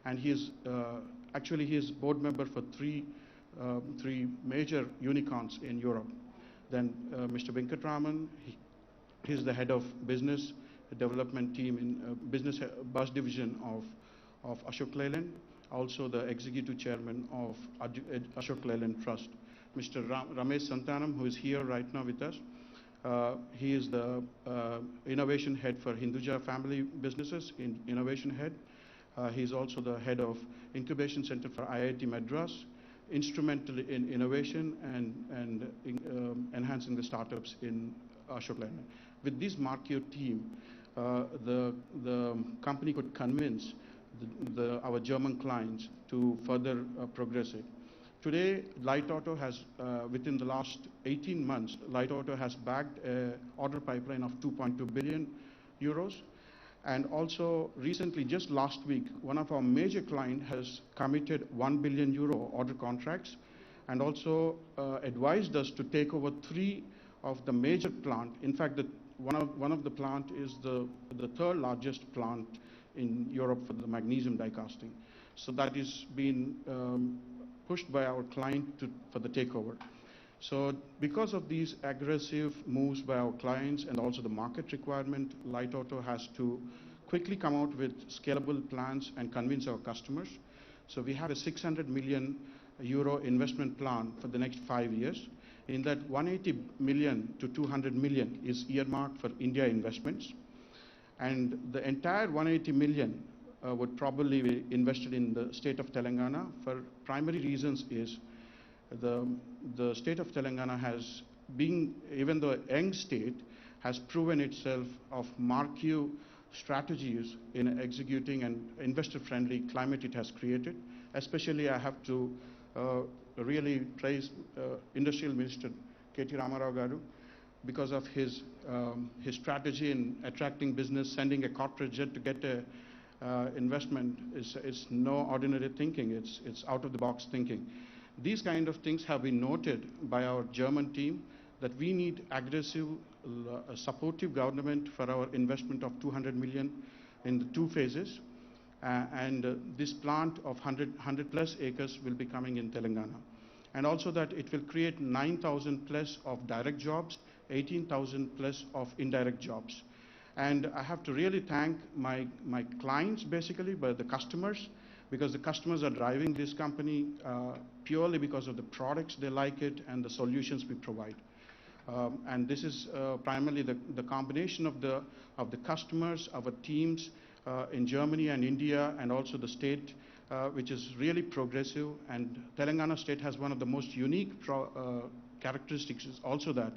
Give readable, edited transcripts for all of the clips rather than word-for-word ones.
and he is actually he is board member for three major unicorns in Europe. Then Mr. Venkatraman, he's the head of business development team in business bus division of Ashok Leyland, also the executive chairman of Ashok Leyland Trust. Mr. Ramesh Santanam, who is here right now with us, he is the innovation head for Hinduja family businesses, innovation head. He is also the head of incubation center for IIT Madras, instrumental in innovation and enhancing the startups in Ashok Leyland. With this marquee team, the company could convince our German clients to further progress it. Today, Light Auto has, within the last 18 months, Light Auto has bagged an order pipeline of 2.2 billion euros. And also recently, just last week, one of our major clients has committed 1 billion euro order contracts and also advised us to take over 3 of the major plant. In fact, one of the plant is the third largest plant in Europe for the magnesium die casting. So that is being pushed by our client for the takeover. So because of these aggressive moves by our clients and also the market requirement, Light Auto has to quickly come out with scalable plans and convince our customers. So we have a 600 million euro investment plan for the next 5 years. In that, 180 million to 200 million is earmarked for India investments. And the entire 180 million would probably be invested in the state of Telangana. For primary reasons is the state of Telangana has been, even though a young state, has proven itself of marquee strategies in executing an investor-friendly climate it has created. Especially, I have to really praise Industrial Minister KTR Garu because of his strategy in attracting business, sending a corporate jet to get a investment is no ordinary thinking. It's out-of-the-box thinking. These kind of things have been noted by our German team that we need aggressive, supportive government for our investment of 200 million in the 2 phases. This plant of 100 plus acres will be coming in Telangana. And also that it will create 9,000 plus of direct jobs, 18,000 plus of indirect jobs. And I have to really thank my clients, basically, but the customers, because the customers are driving this company purely because of the products they like it and the solutions we provide. And this is primarily the combination of the customers, our teams in Germany and India, and also the state, which is really progressive. And Telangana state has one of the most unique characteristics is also that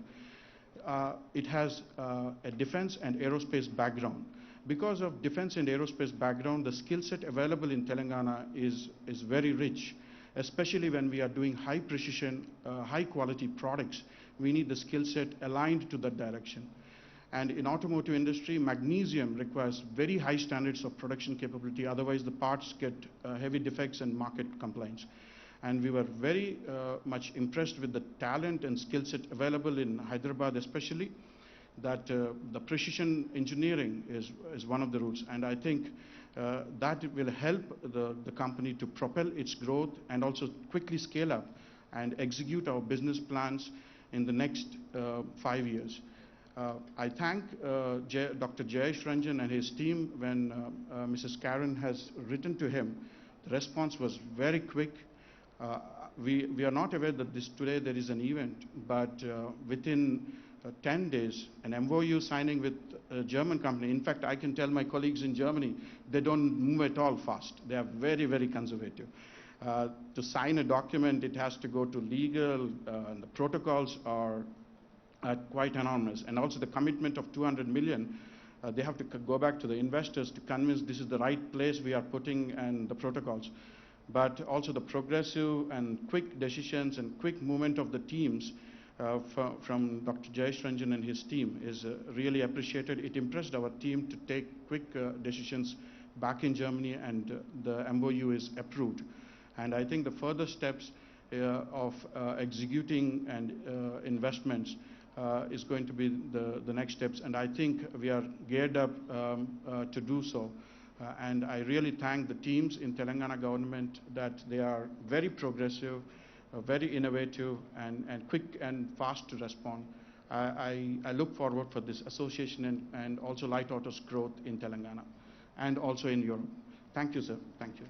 it has a defense and aerospace background. Because of defense and aerospace background, the skill set available in Telangana is very rich, especially when we are doing high precision, high quality products. We need the skill set aligned to that direction. And in automotive industry, magnesium requires very high standards of production capability. Otherwise, the parts get heavy defects and market complaints. And we were very much impressed with the talent and skill set available in Hyderabad, especially that the precision engineering is one of the roots. And I think that will help the company to propel its growth and also quickly scale up and execute our business plans in the next 5 years. I thank Dr. Jayesh Ranjan and his team when Mrs. Karen has written to him. The response was very quick. We are not aware that today there is an event, but within 10 days, an MOU signing with a German company. In fact, I can tell my colleagues in Germany, they don't move at all fast. They are very, very conservative. To sign a document, it has to go to legal, and the protocols are quite enormous. And also the commitment of 200 million, they have to go back to the investors to convince this is the right place we are putting and the protocols. But also the progressive and quick decisions and quick movement of the teams from Dr. Jayesh Ranjan and his team is really appreciated. It impressed our team to take quick decisions back in Germany, and the MOU is approved. And I think the further steps of executing and investments is going to be the next steps. And I think we are geared up to do so. And I really thank the teams in Telangana government that they are very progressive, very innovative, and quick and fast to respond. I look forward for this association and also Light Auto's growth in Telangana and also in Europe. Thank you, sir. Thank you.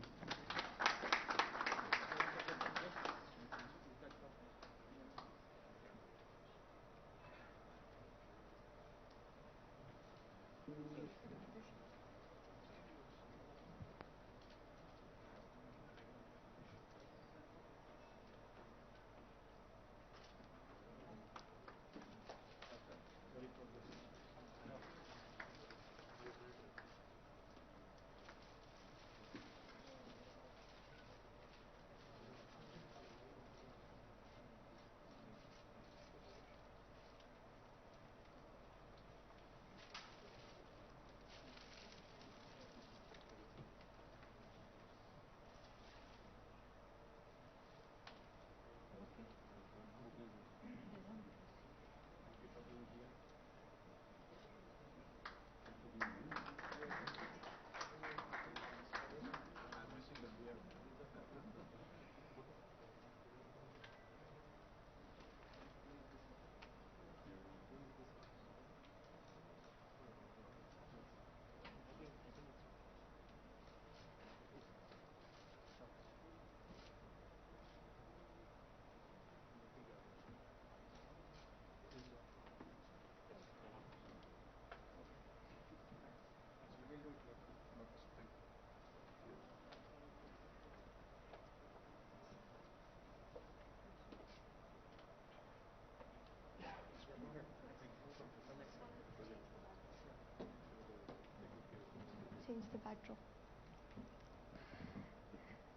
Change the backdrop.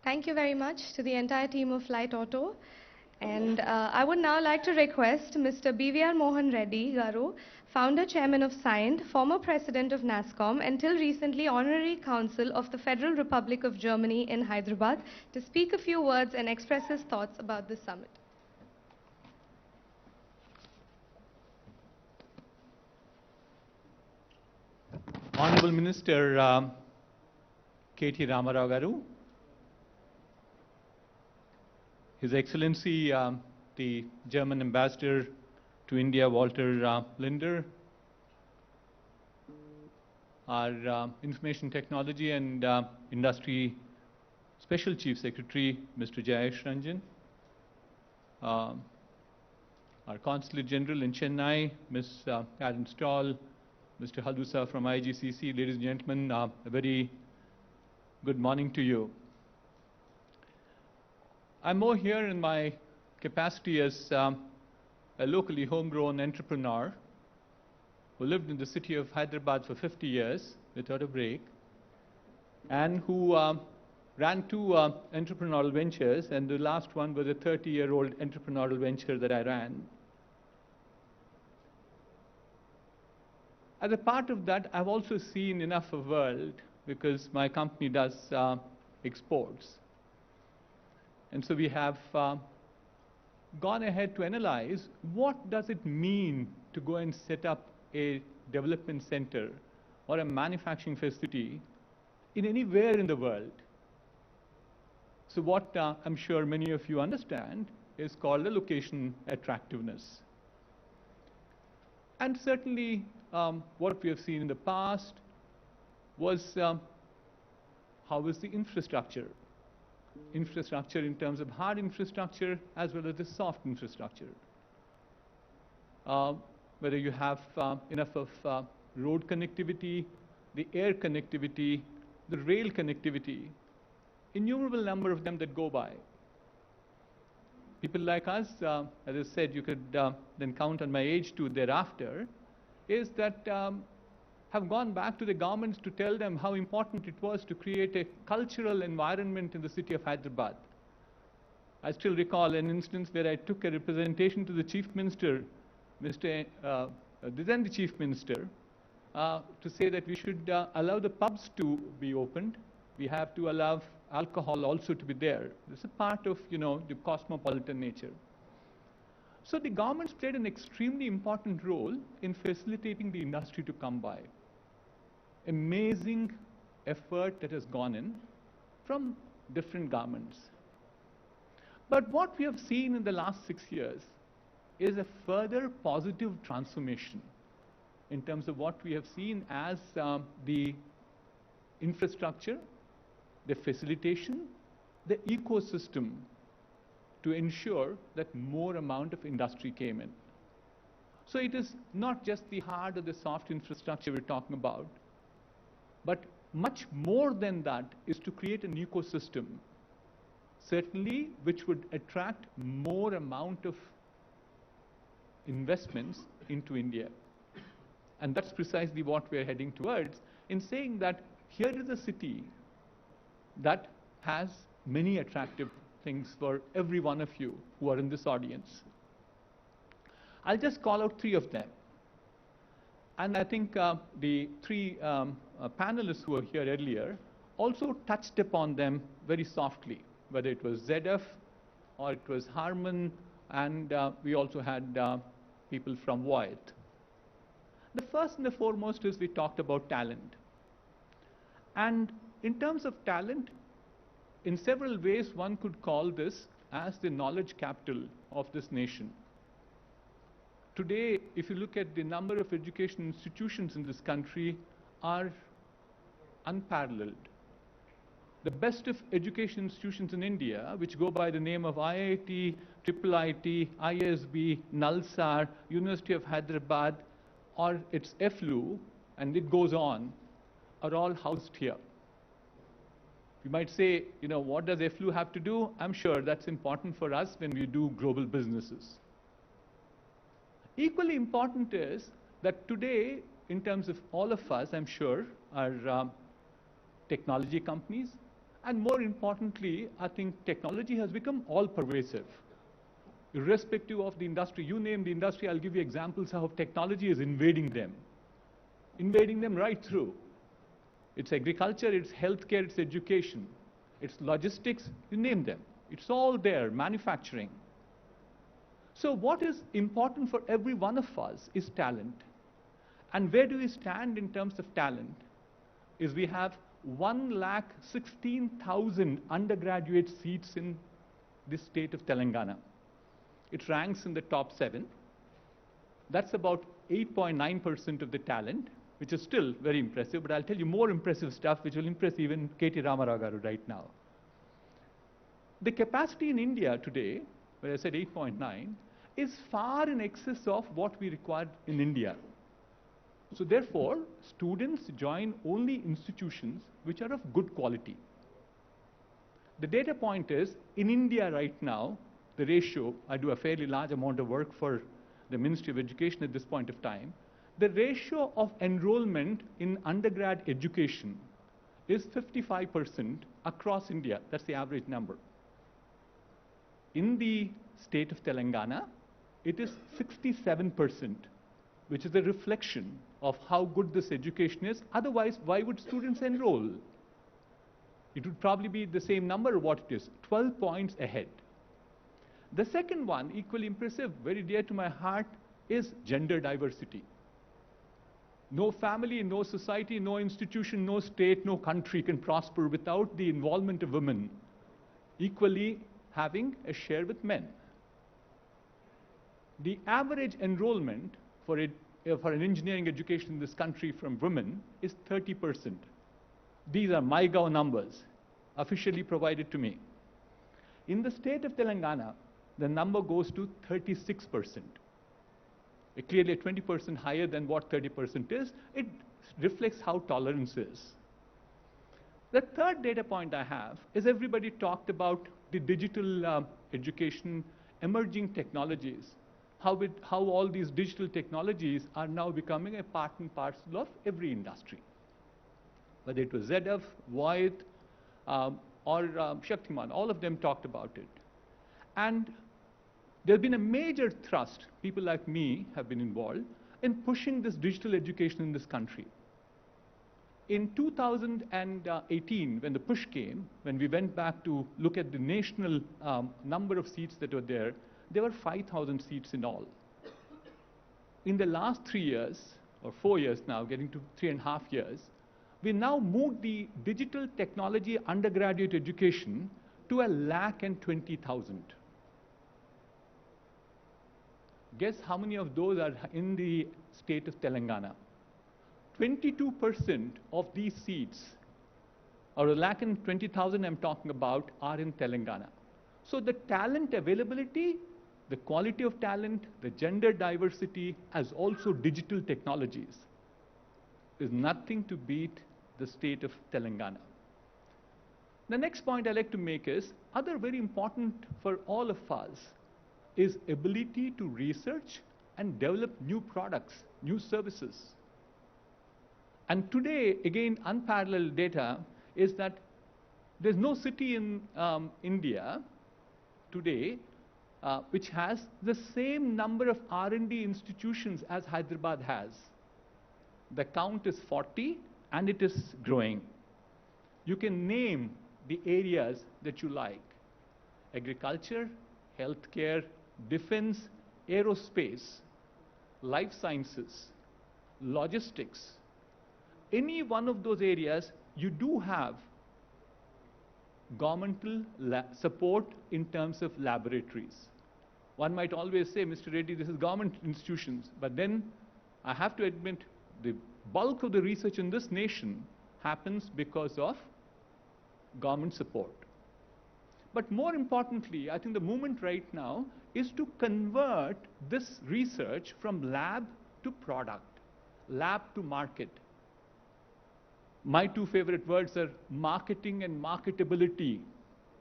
Thank you very much to the entire team of Light Auto. And I would now like to request Mr. BVR Mohan Reddy Garu, founder chairman of SIND, former president of NASCOM, until recently honorary council of the Federal Republic of Germany in Hyderabad, to speak a few words and express his thoughts about this summit. Honorable Minister KT Ramarao Garu, His Excellency the German Ambassador to India, Walter Linder, our Information Technology and Industry Special Chief Secretary, Mr. Jayesh Ranjan, our Consulate General in Chennai, Ms. Karen Stahl, Mr. Halusa from IGCC, ladies and gentlemen, a very good morning to you. I'm more here in my capacity as a locally homegrown entrepreneur who lived in the city of Hyderabad for 50 years without a break, and who ran two entrepreneurial ventures, and the last one was a 30-year-old entrepreneurial venture that I ran. As a part of that, I've also seen enough of the world because my company does exports. And so we have gone ahead to analyze what does it mean to go and set up a development center or a manufacturing facility in anywhere in the world. So what I'm sure many of you understand is called a location attractiveness. And certainly what we have seen in the past was how is the infrastructure? Infrastructure in terms of hard infrastructure as well as the soft infrastructure. Whether you have enough of road connectivity, the air connectivity, the rail connectivity, innumerable number of them that go by. People like us, as I said, you could then count on my age too thereafter, is that have gone back to the governments to tell them how important it was to create a cultural environment in the city of Hyderabad. I still recall an instance where I took a representation to the Chief Minister, then the Chief Minister, to say that we should allow the pubs to be opened. We have to allow alcohol also to be there. This is a part of, the cosmopolitan nature. So the governments played an extremely important role in facilitating the industry to come by. Amazing effort that has gone in from different governments. But what we have seen in the last 6 years is a further positive transformation in terms of what we have seen as the infrastructure, the facilitation, the ecosystem to ensure that more amount of industry came in. So it is not just the hard or the soft infrastructure we're talking about, but much more than that is to create an ecosystem, certainly which would attract more amount of investments into India. And that's precisely what we're heading towards in saying that here is a city that has many attractive things for every one of you who are in this audience. I'll just call out 3 of them. And I think the 3 panelists who were here earlier also touched upon them very softly, whether it was ZF or it was Harman, and we also had people from Voith. The first and the foremost is we talked about talent. And in terms of talent, in several ways one could call this as the knowledge capital of this nation. Today, if you look at the number of education institutions in this country are unparalleled. The best of education institutions in India, which go by the name of IIT, IIIT, ISB, Nalsar, University of Hyderabad, or its FLU, and it goes on, are all housed here. You might say, what does FLU have to do? I'm sure that's important for us when we do global businesses. Equally important is that today, in terms of all of us, I'm sure, are technology companies. And more importantly, I think technology has become all-pervasive. Irrespective of the industry, you name the industry, I'll give you examples how technology is invading them right through. It's agriculture, it's healthcare, it's education, it's logistics, you name them. It's all there, manufacturing. So what is important for every one of us is talent. And where do we stand in terms of talent? Is we have 1,16,000 undergraduate seats in the state of Telangana. It ranks in the top 7. That's about 8.9% of the talent, which is still very impressive, but I'll tell you more impressive stuff which will impress even KT Ramarao right now. The capacity in India today, where I said 8.9, is far in excess of what we require in India. So therefore, students join only institutions which are of good quality. The data point is, in India right now, the ratio, I do a fairly large amount of work for the Ministry of Education at this point of time, the ratio of enrollment in undergrad education is 55% across India. That's the average number. In the state of Telangana, it is 67%, which is a reflection of how good this education is. Otherwise, why would students enroll? It would probably be the same number of what it is, 12 points ahead. The second one, equally impressive, very dear to my heart, is gender diversity. No family, no society, no institution, no state, no country can prosper without the involvement of women equally having a share with men. The average enrollment for an engineering education in this country from women is 30%. These are MyGov numbers, officially provided to me. In the state of Telangana, the number goes to 36%. Clearly 20% higher than what 30% is. It reflects how tolerance is. The third data point I have is everybody talked about the digital education, emerging technologies, how all these digital technologies are now becoming a part and parcel of every industry. Whether it was ZF, Voith, or Shaktiman, all of them talked about it. And there's been a major thrust, people like me have been involved, in pushing this digital education in this country. In 2018, when the push came, when we went back to look at the national number of seats that were there were 5,000 seats in all. In the last 3 years, or 4 years now, getting to 3.5 years, we now moved the digital technology undergraduate education to 120,000. Guess how many of those are in the state of Telangana? 22% of these seats, or 120,000 I'm talking about, are in Telangana. So the talent availability, the quality of talent, the gender diversity, as also digital technologies, is nothing to beat the state of Telangana. The next point I'd like to make is, other very important for all of us is ability to research and develop new products, new services. And today, again, unparalleled data is that there's no city in India today which has the same number of R&D institutions as Hyderabad has. The count is 40, and it is growing. You can name the areas that you like: agriculture, healthcare, defense, aerospace, life sciences, logistics. Any one of those areas, you do have governmental support in terms of laboratories. One might always say, Mr. Reddy, this is government institutions, but then I have to admit, the bulk of the research in this nation happens because of government support. But more importantly, I think the movement right now is to convert this research from lab to product, lab to market. My two favorite words are marketing and marketability.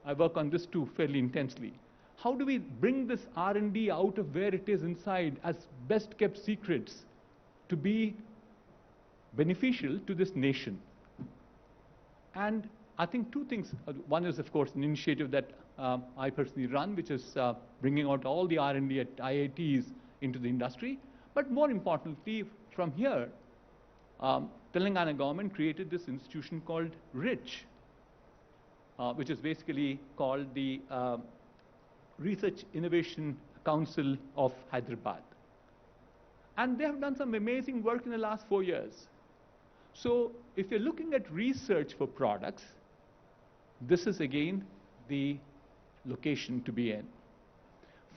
I work on this too fairly intensely. How do we bring this R&D out of where it is inside as best kept secrets to be beneficial to this nation? And I think two things. One is, of course, an initiative that I personally run, which is bringing out all the R&D at IITs into the industry. But more importantly, from here, Telangana government created this institution called RICH, which is basically called the Research Innovation Council of Hyderabad. And they have done some amazing work in the last 4 years. So if you're looking at research for products, this is again the location to be in.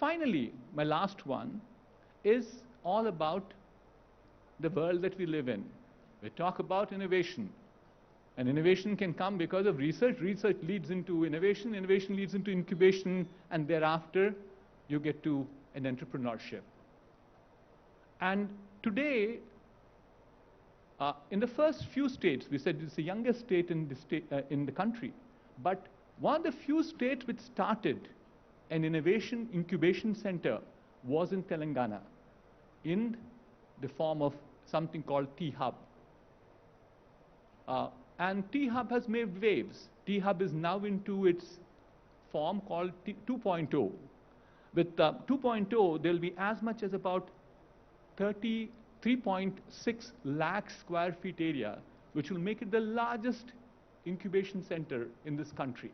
Finally, my last one is all about the world that we live in. We talk about innovation. And innovation can come because of research. Research leads into innovation. Innovation leads into incubation. And thereafter, you get to an entrepreneurship. And today, in the first few states, we said it's the youngest state in the country. But one of the few states which started an innovation incubation center was in Telangana, in the form of something called T-Hub. And T-Hub has made waves. T-Hub is now into its form called 2.0. With 2.0, there will be as much as about 3.6 lakh square feet area, which will make it the largest incubation center in this country.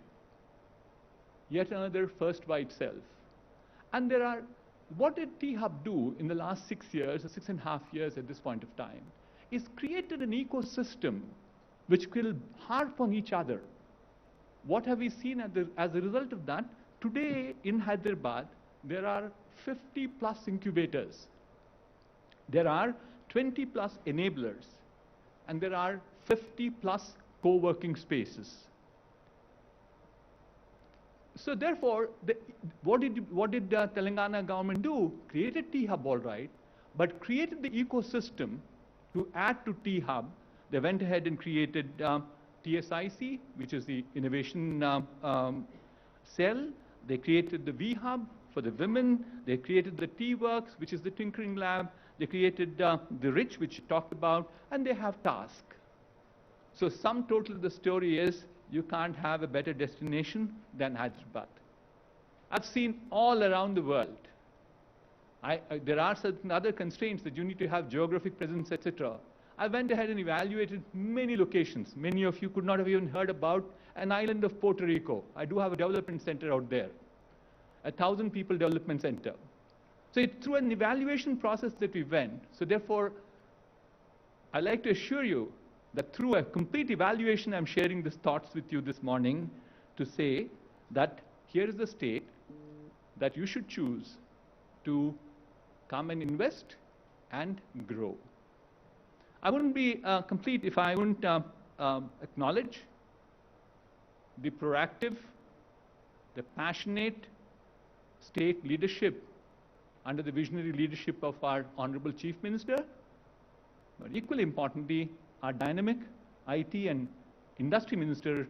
Yet another first by itself. And there are, what did T-Hub do in the last 6 years, or 6.5 years at this point of time, is created an ecosystem which will harp on each other. What have we seen as a result of that? Today in Hyderabad, there are 50 plus incubators. There are 20 plus enablers. And there are 50 plus co-working spaces. So therefore, what did Telangana government do? Created T-Hub all right, but created the ecosystem to add to T-Hub. They went ahead and created TSIC, which is the innovation cell. They created the V-Hub for the women. They created the T-Works, which is the tinkering lab. They created the RICH, which you talked about, and they have TASK. So sum total of the story is, you can't have a better destination than Hyderabad. I've seen all around the world. There are certain other constraints that you need to have geographic presence, etc. I went ahead and evaluated many locations. Many of you could not have even heard about an island of Puerto Rico. I do have a development center out there, 1,000 people development center. So it's through an evaluation process that we went. So therefore, I'd like to assure you that through a complete evaluation, I'm sharing these thoughts with you this morning to say that here is the state that you should choose to come and invest and grow. I wouldn't be complete if I wouldn't acknowledge the proactive, the passionate state leadership under the visionary leadership of our Honorable Chief Minister, but equally importantly, our dynamic IT and Industry Minister,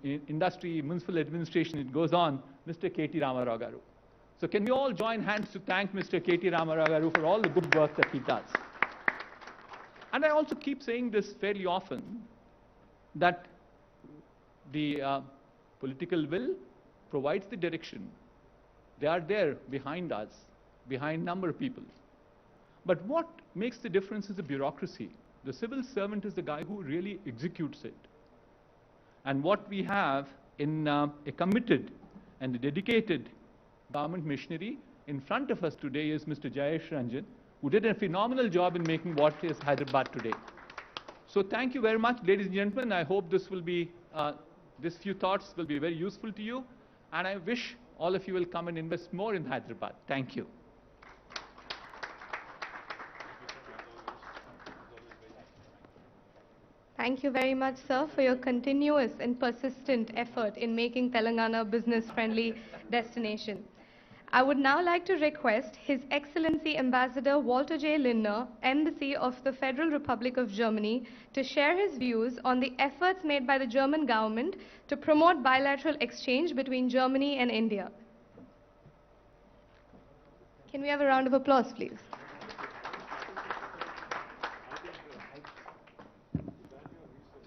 Industry, Municipal Administration, it goes on, Mr. KT Ramarao Garu. So can we all join hands to thank Mr. KT Ramarao Garu for all the good work that he does? And I also keep saying this fairly often, that the political will provides the direction. They are there behind us, behind a number of people. But what makes the difference is the bureaucracy. The civil servant is the guy who really executes it. And what we have in a committed and a dedicated government missionary in front of us today is Mr. Jayesh Ranjan, who did a phenomenal job in making what is Hyderabad today. So thank you very much, ladies and gentlemen. I hope this will be, these few thoughts will be very useful to you. And I wish all of you will come and invest more in Hyderabad. Thank you. Thank you very much, sir, for your continuous and persistent effort in making Telangana a business-friendly destination. I would now like to request His Excellency Ambassador Walter J. Lindner, Embassy of the Federal Republic of Germany, to share his views on the efforts made by the German government to promote bilateral exchange between Germany and India. Can we have a round of applause, please?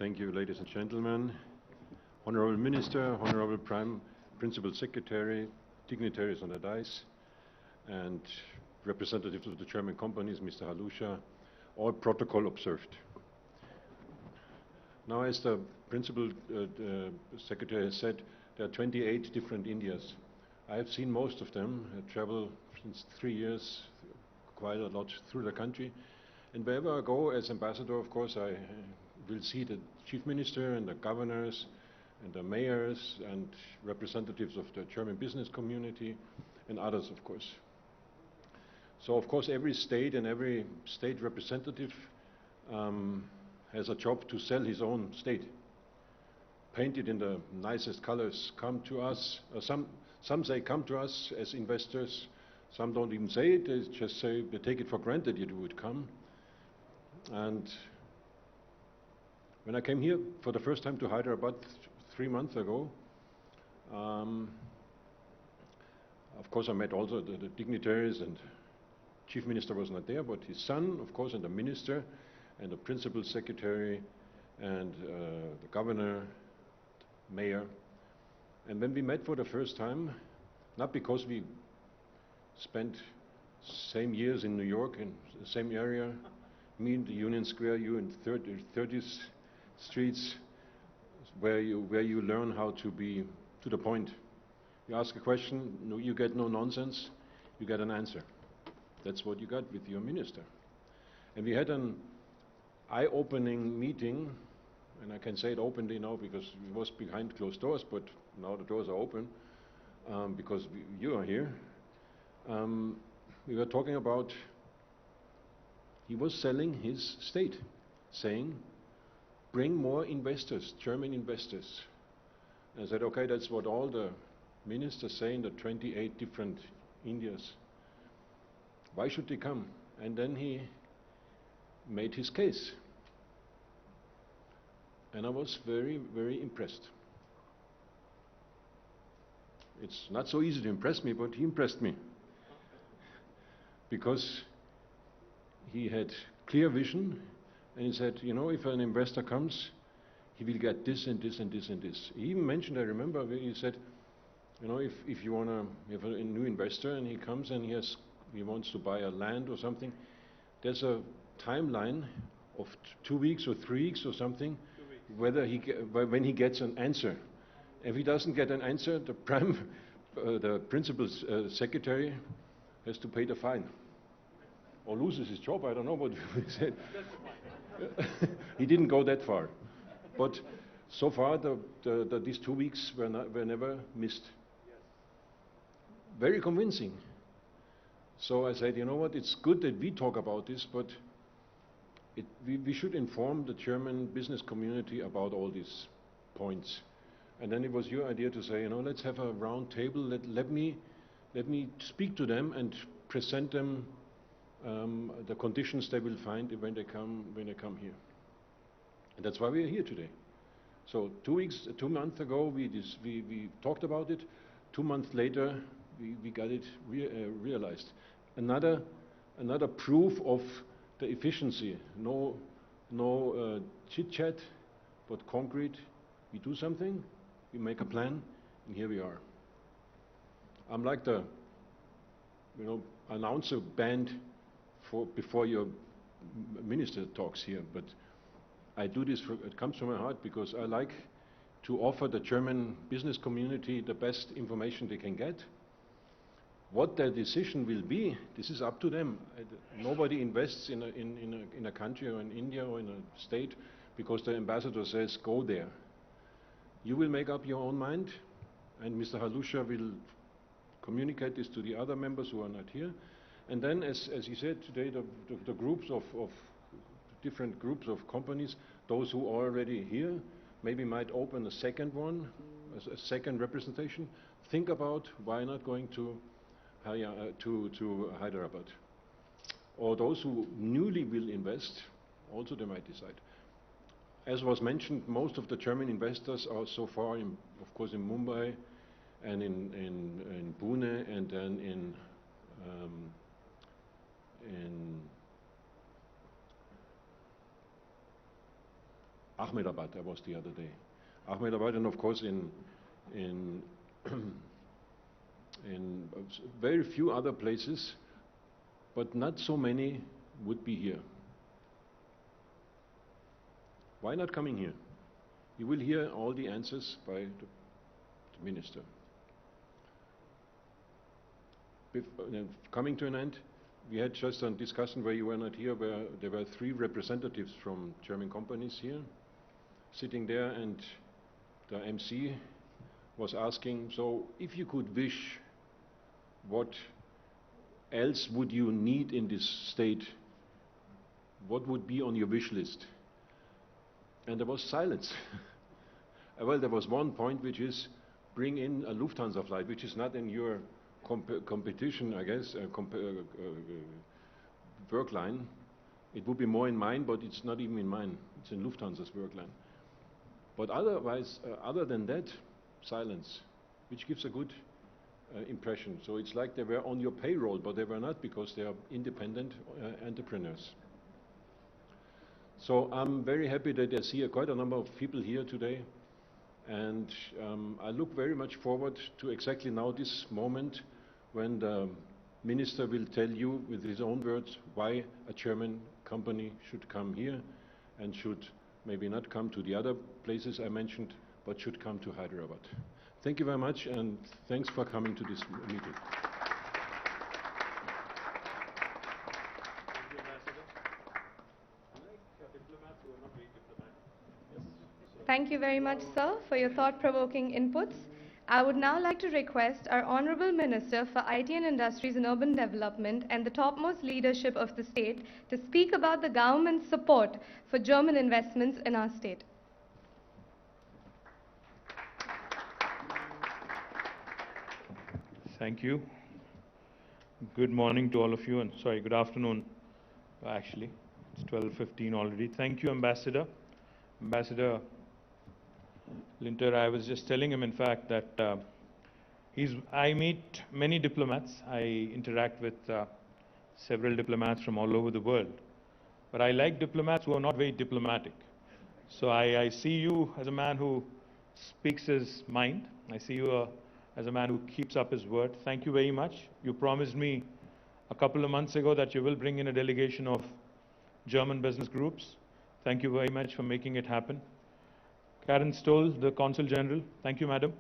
Thank you, ladies and gentlemen. Honorable Minister, Honorable Principal Secretary, dignitaries on the dais, and representatives of the German companies, Mr. Halusha, all protocol observed. Now, as the Principal Secretary has said, there are 28 different Indias. I have seen most of them. I travel since 3 years quite a lot through the country. And wherever I go as ambassador, of course, I will see the Chief Minister and the governors and the mayors and representatives of the German business community and others, of course. So, of course, every state and every state representative has a job to sell his own state. Paint it in the nicest colors. Come to us. Some say come to us as investors. Some don't even say it. They just say they take it for granted you would come. And when I came here for the first time to Hyderabad 3 months ago, of course I met also the dignitaries, and Chief Minister was not there, but his son, of course, and the Minister, and the Principal Secretary, and the Governor, Mayor. And when we met for the first time, not because we spent same years in New York, in the same area, me in the Union Square, you in 30th streets, where you learn how to be to the point. You ask a question, no, you get no nonsense, you get an answer. That's what you got with your minister. And we had an eye-opening meeting, and I can say it openly now because it was behind closed doors, but now the doors are open because you are here. We were talking about, he was selling his state, saying, bring more investors, German investors. And I said, okay, that's what all the ministers say in the 28 different Indias. Why should they come? And then he made his case. And I was very, very impressed. It's not so easy to impress me, but he impressed me. Because he had clear vision, and he said, you know, if an investor comes, he will get this and this and this and this. He even mentioned, I remember, he said, you know, if you want to have a new investor and he comes and he wants to buy a land or something, there's a timeline of 2 weeks or 3 weeks or something, whether when he gets an answer. If he doesn't get an answer, the principal secretary has to pay the fine. Or loses his job, I don't know what he said. he didn't go that far. But so far, these 2 weeks were never missed. Very convincing. So I said, you know what, it's good that we talk about this, but we should inform the German business community about all these points. And then it was your idea to say, you know, let's have a round table. Let me speak to them and present them the conditions they will find when they come here. And that's why we are here today. So 2 months ago we talked about it. 2 months later we got it realized. Another proof of the efficiency. No chit chat, but concrete. We do something, we make a plan, and here we are. I'm like the announcer band before your minister talks here, but I do this, it comes from my heart because I like to offer the German business community the best information they can get. What their decision will be, this is up to them. Nobody invests in a country or in India or in a state because the ambassador says, go there. You will make up your own mind, and Mr. Halusha will communicate this to the other members who are not here. And then, as he said today, the groups of different groups of companies, those who are already here, maybe might open a second one, a second representation. Think about why not going to Hyderabad. Or those who newly will invest, also they might decide. As was mentioned, most of the German investors are so far, of course, in Mumbai and in Pune, and then in Ahmedabad. I was the other day. Ahmedabad, and of course in very few other places, but not so many would be here. Why not coming here? You will hear all the answers by the minister. Coming to an end, we had just a discussion where you were not here, where there were 3 representatives from German companies here, sitting there, and the MC was asking, so if you could wish, what else would you need in this state? What would be on your wish list? And there was silence. Well, there was one point, which is bring in a Lufthansa flight, which is not in your competition, I guess, work line. It would be more in mine, but it's not even in mine. It's in Lufthansa's work line. But otherwise, other than that, silence, which gives a good impression. So it's like they were on your payroll, but they were not, because they are independent entrepreneurs. So I'm very happy that I see quite a number of people here today, and I look very much forward to exactly now this moment when the minister will tell you with his own words why a German company should come here and should maybe not come to the other places I mentioned, but should come to Hyderabad. Thank you very much, and thanks for coming to this meeting. Thank you very much, sir, for your thought-provoking inputs. I would now like to request our Honorable Minister for IT and Industries and Urban Development and the topmost leadership of the state to speak about the government's support for German investments in our state. Thank you. Good morning to all of you, and sorry, good afternoon, actually. It's 12:15 already. Thank you, Ambassador. Ambassador Linter, I was just telling him, in fact, that I meet many diplomats. I interact with several diplomats from all over the world. But I like diplomats who are not very diplomatic. So I see you as a man who speaks his mind. I see you as a man who keeps up his word. Thank you very much. You promised me a couple of months ago that you will bring in a delegation of German business groups. Thank you very much for making it happen. Karen Stoll, the Consul General, thank you, Madam,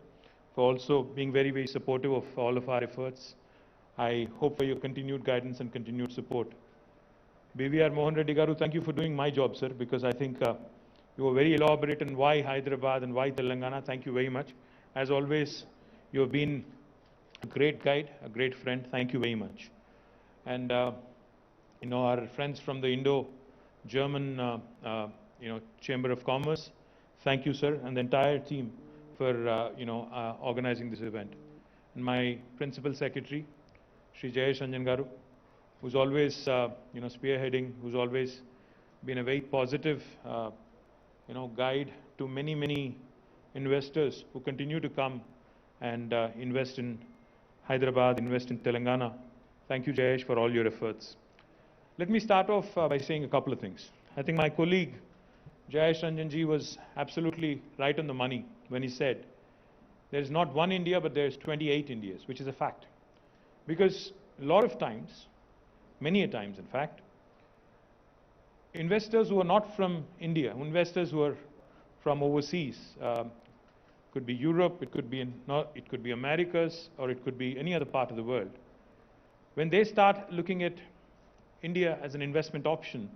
for also being very, very supportive of all of our efforts. I hope for your continued guidance and continued support BVR Mohan Reddy Garu, thank you for doing my job, sir, because I think you were very elaborate on why Hyderabad and why Telangana. Thank you very much. As always, you have been a great guide, a great friend. Thank you very much. And our friends from the Indo-German Chamber of Commerce, thank you, sir, and the entire team for organizing this event. And my principal secretary, Shri Jayesh Ranjan Garu, who's always spearheading, who's always been a very positive guide to many investors who continue to come and invest in Hyderabad, invest in Telangana. Thank you, Jayesh, for all your efforts. Let me start off by saying a couple of things. I think my colleague Jayesh Ranjanji was absolutely right on the money when he said there is not one India, but there's 28 Indias, which is a fact. Because a lot of times, many a times in fact, investors who are not from India, investors who are from overseas, could be Europe, it could be Americas, or it could be any other part of the world. When they start looking at India as an investment option,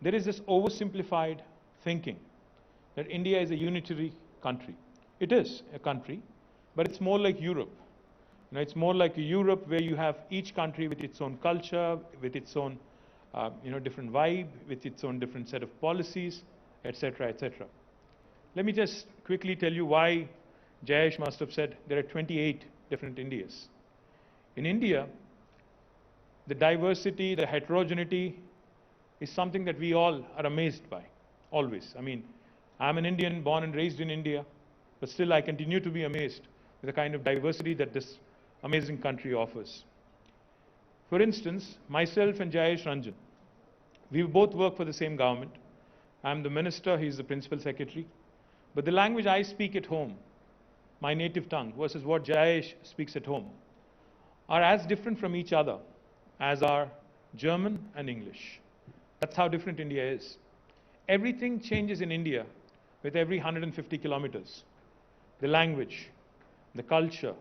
there is this oversimplified thinking that India is a unitary country. It is a country, but it's more like Europe. It's more like Europe where you have each country with its own culture, with its own different vibe, with its own different set of policies, etc., etc. Let me just quickly tell you why Jayesh must have said there are 28 different Indias. In India, the diversity, the heterogeneity is something that we all are amazed by, always. I mean, I'm an Indian, born and raised in India, but still I continue to be amazed with the kind of diversity that this amazing country offers. For instance, myself and Jayesh Ranjan, we both work for the same government. I'm the minister, he's the principal secretary. But the language I speak at home, my native tongue, versus what Jayesh speaks at home, are as different from each other as are German and English. That's how different India is. Everything changes in India with every 150 kilometers. The language, the culture,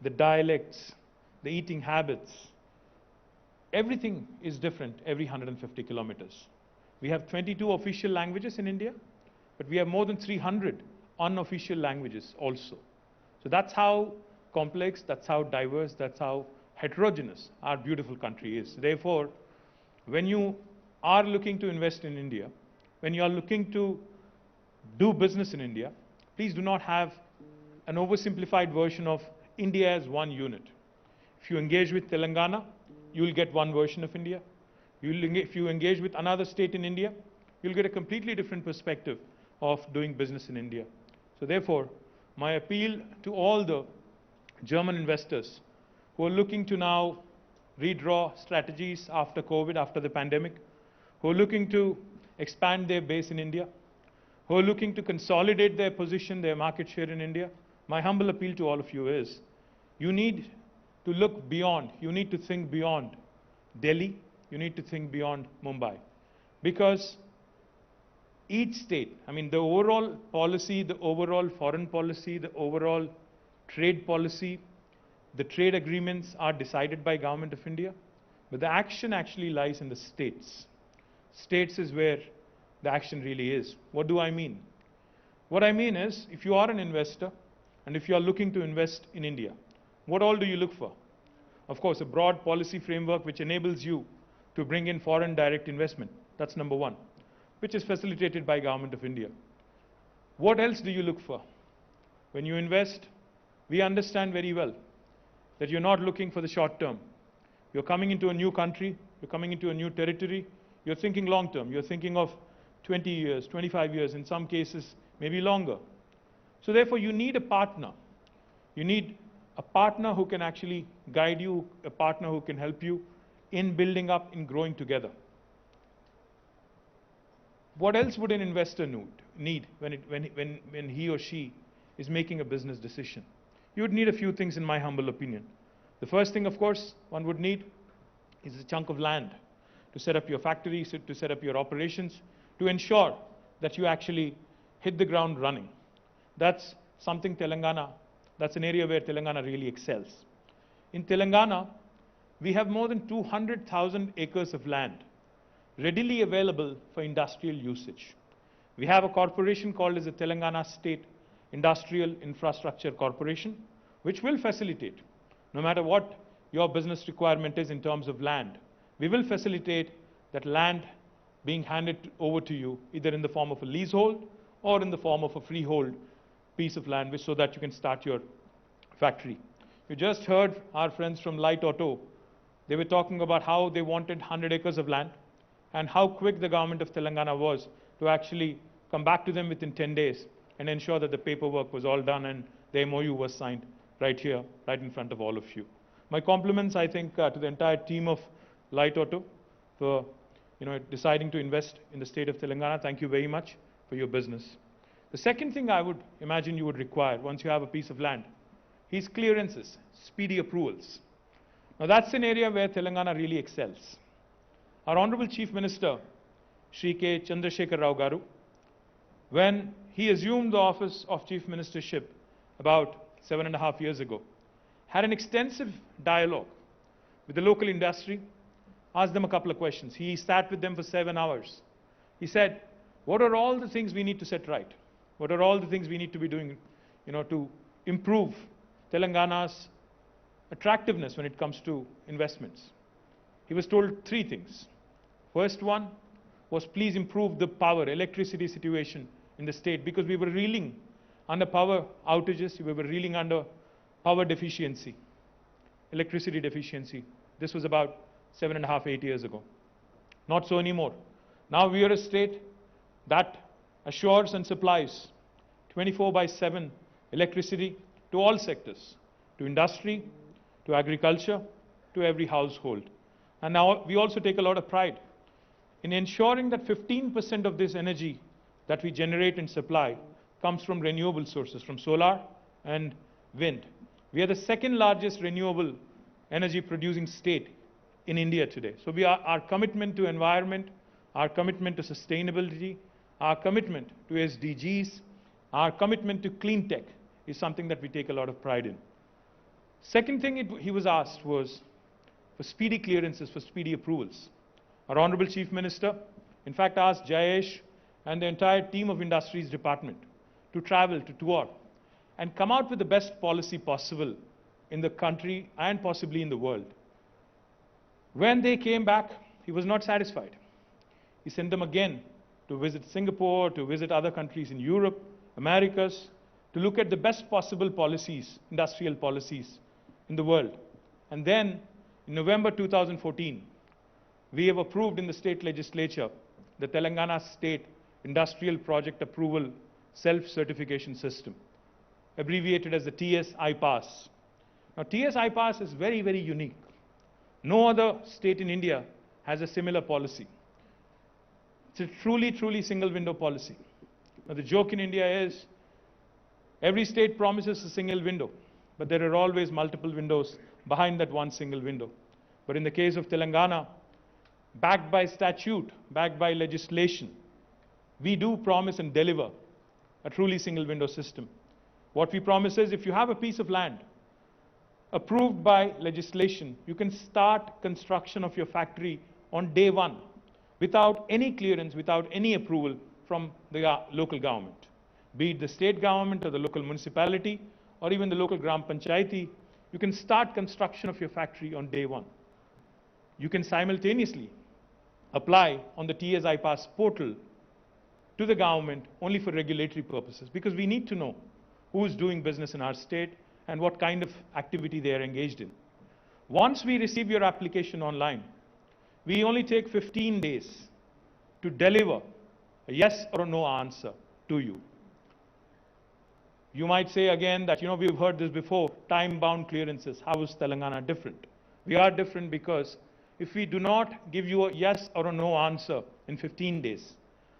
the dialects, the eating habits, everything is different every 150 kilometers. We have 22 official languages in India, but we have more than 300 unofficial languages also. So that's how complex, that's how diverse, that's how heterogeneous our beautiful country is. Therefore, when you are looking to invest in India, when you are looking to do business in India, please do not have an oversimplified version of India as one unit. If you engage with Telangana, you will get one version of India. If you engage with another state in India, you'll get a completely different perspective of doing business in India. So therefore, my appeal to all the German investors who are looking to now redraw strategies after COVID, after the pandemic, who are looking to expand their base in India, who are looking to consolidate their position, their market share in India, my humble appeal to all of you is, you need to look beyond, you need to think beyond Delhi, you need to think beyond Mumbai. Because each state, I mean the overall policy, the overall foreign policy, the overall trade policy, the trade agreements are decided by Government of India, but the action actually lies in the states. States is where the action really is. What do I mean? What I mean is, if you are an investor, and if you are looking to invest in India, what all do you look for? Of course, a broad policy framework which enables you to bring in foreign direct investment. That's number one, which is facilitated by Government of India. What else do you look for? When you invest, we understand very well that you're not looking for the short term. You're coming into a new country, you're coming into a new territory, you're thinking long term, you're thinking of 20 years, 25 years, in some cases, maybe longer. So therefore, you need a partner. You need a partner who can actually guide you, a partner who can help you in building up, in growing together. What else would an investor need when he or she is making a business decision? You would need a few things in my humble opinion. The first thing, of course, one would need is a chunk of land to set up your factories, to set up your operations, to ensure that you actually hit the ground running. That's something Telangana, that's an area where Telangana really excels. In Telangana, we have more than 200,000 acres of land readily available for industrial usage. We have a corporation called as the Telangana State Industrial Infrastructure Corporation, which will facilitate, no matter what your business requirement is in terms of land, we will facilitate that land being handed over to you, either in the form of a leasehold or in the form of a freehold piece of land, so that you can start your factory. You just heard our friends from Light Auto. They were talking about how they wanted 100 acres of land and how quick the government of Telangana was to actually come back to them within 10 days and ensure that the paperwork was all done and the MOU was signed right here, right in front of all of you. My compliments, I think, to the entire team of Light Auto for deciding to invest in the state of Telangana. Thank you very much for your business. The second thing I would imagine you would require once you have a piece of land is clearances, speedy approvals. Now that's an area where Telangana really excels. Our Honorable Chief Minister, Shri K. Chandrasekhar Rao Garu, when he assumed the office of Chief Ministership about 7.5 years ago, had an extensive dialogue with the local industry, asked them a couple of questions. He sat with them for 7 hours. He said, what are all the things we need to set right? What are all the things we need to be doing, to improve Telangana's attractiveness when it comes to investments? He was told 3 things. First one was, please improve the electricity situation in the state, because we were reeling under power outages, we were reeling under power deficiency, electricity deficiency. This was about 7.5, 8 years ago. Not so anymore. Now we are a state that assures and supplies 24/7 electricity to all sectors, to industry, to agriculture, to every household. And now we also take a lot of pride in ensuring that 15% of this energy that we generate and supply comes from renewable sources, from solar and wind. We are the second largest renewable energy producing state in India today. So our commitment to environment, our commitment to sustainability, our commitment to SDGs, our commitment to clean tech is something that we take a lot of pride in. Second thing he was asked was for speedy clearances, for speedy approvals. Our Honorable Chief Minister, in fact, asked Jayesh and the entire team of Industries Department to travel, to tour, and come out with the best policy possible in the country and possibly in the world. When they came back, he was not satisfied. He sent them again to visit Singapore, to visit other countries in Europe, Americas, to look at the best possible policies, industrial policies in the world. And then, in November 2014, we have approved in the state legislature the Telangana State Industrial Project Approval Self-Certification System, abbreviated as the TS-IPASS. Now, TS-IPASS is very, very unique. No other state in India has a similar policy. It's a truly, truly single window policy. Now, the joke in India is every state promises a single window, but there are always multiple windows behind that one single window. But in the case of Telangana, backed by statute, backed by legislation, we do promise and deliver a truly single window system. What we promise is, if you have a piece of land approved by legislation, you can start construction of your factory on day one without any clearance, without any approval from the local government. Be it the state government or the local municipality or even the local Gram Panchayati, you can start construction of your factory on day one. You can simultaneously apply on the TS-IPASS portal to the government only for regulatory purposes, because we need to know who is doing business in our state and what kind of activity they are engaged in. Once we receive your application online, we only take 15 days to deliver a yes or a no answer to you. You might say again that, we've heard this before, time-bound clearances. How is Telangana different? We are different because if we do not give you a yes or a no answer in 15 days,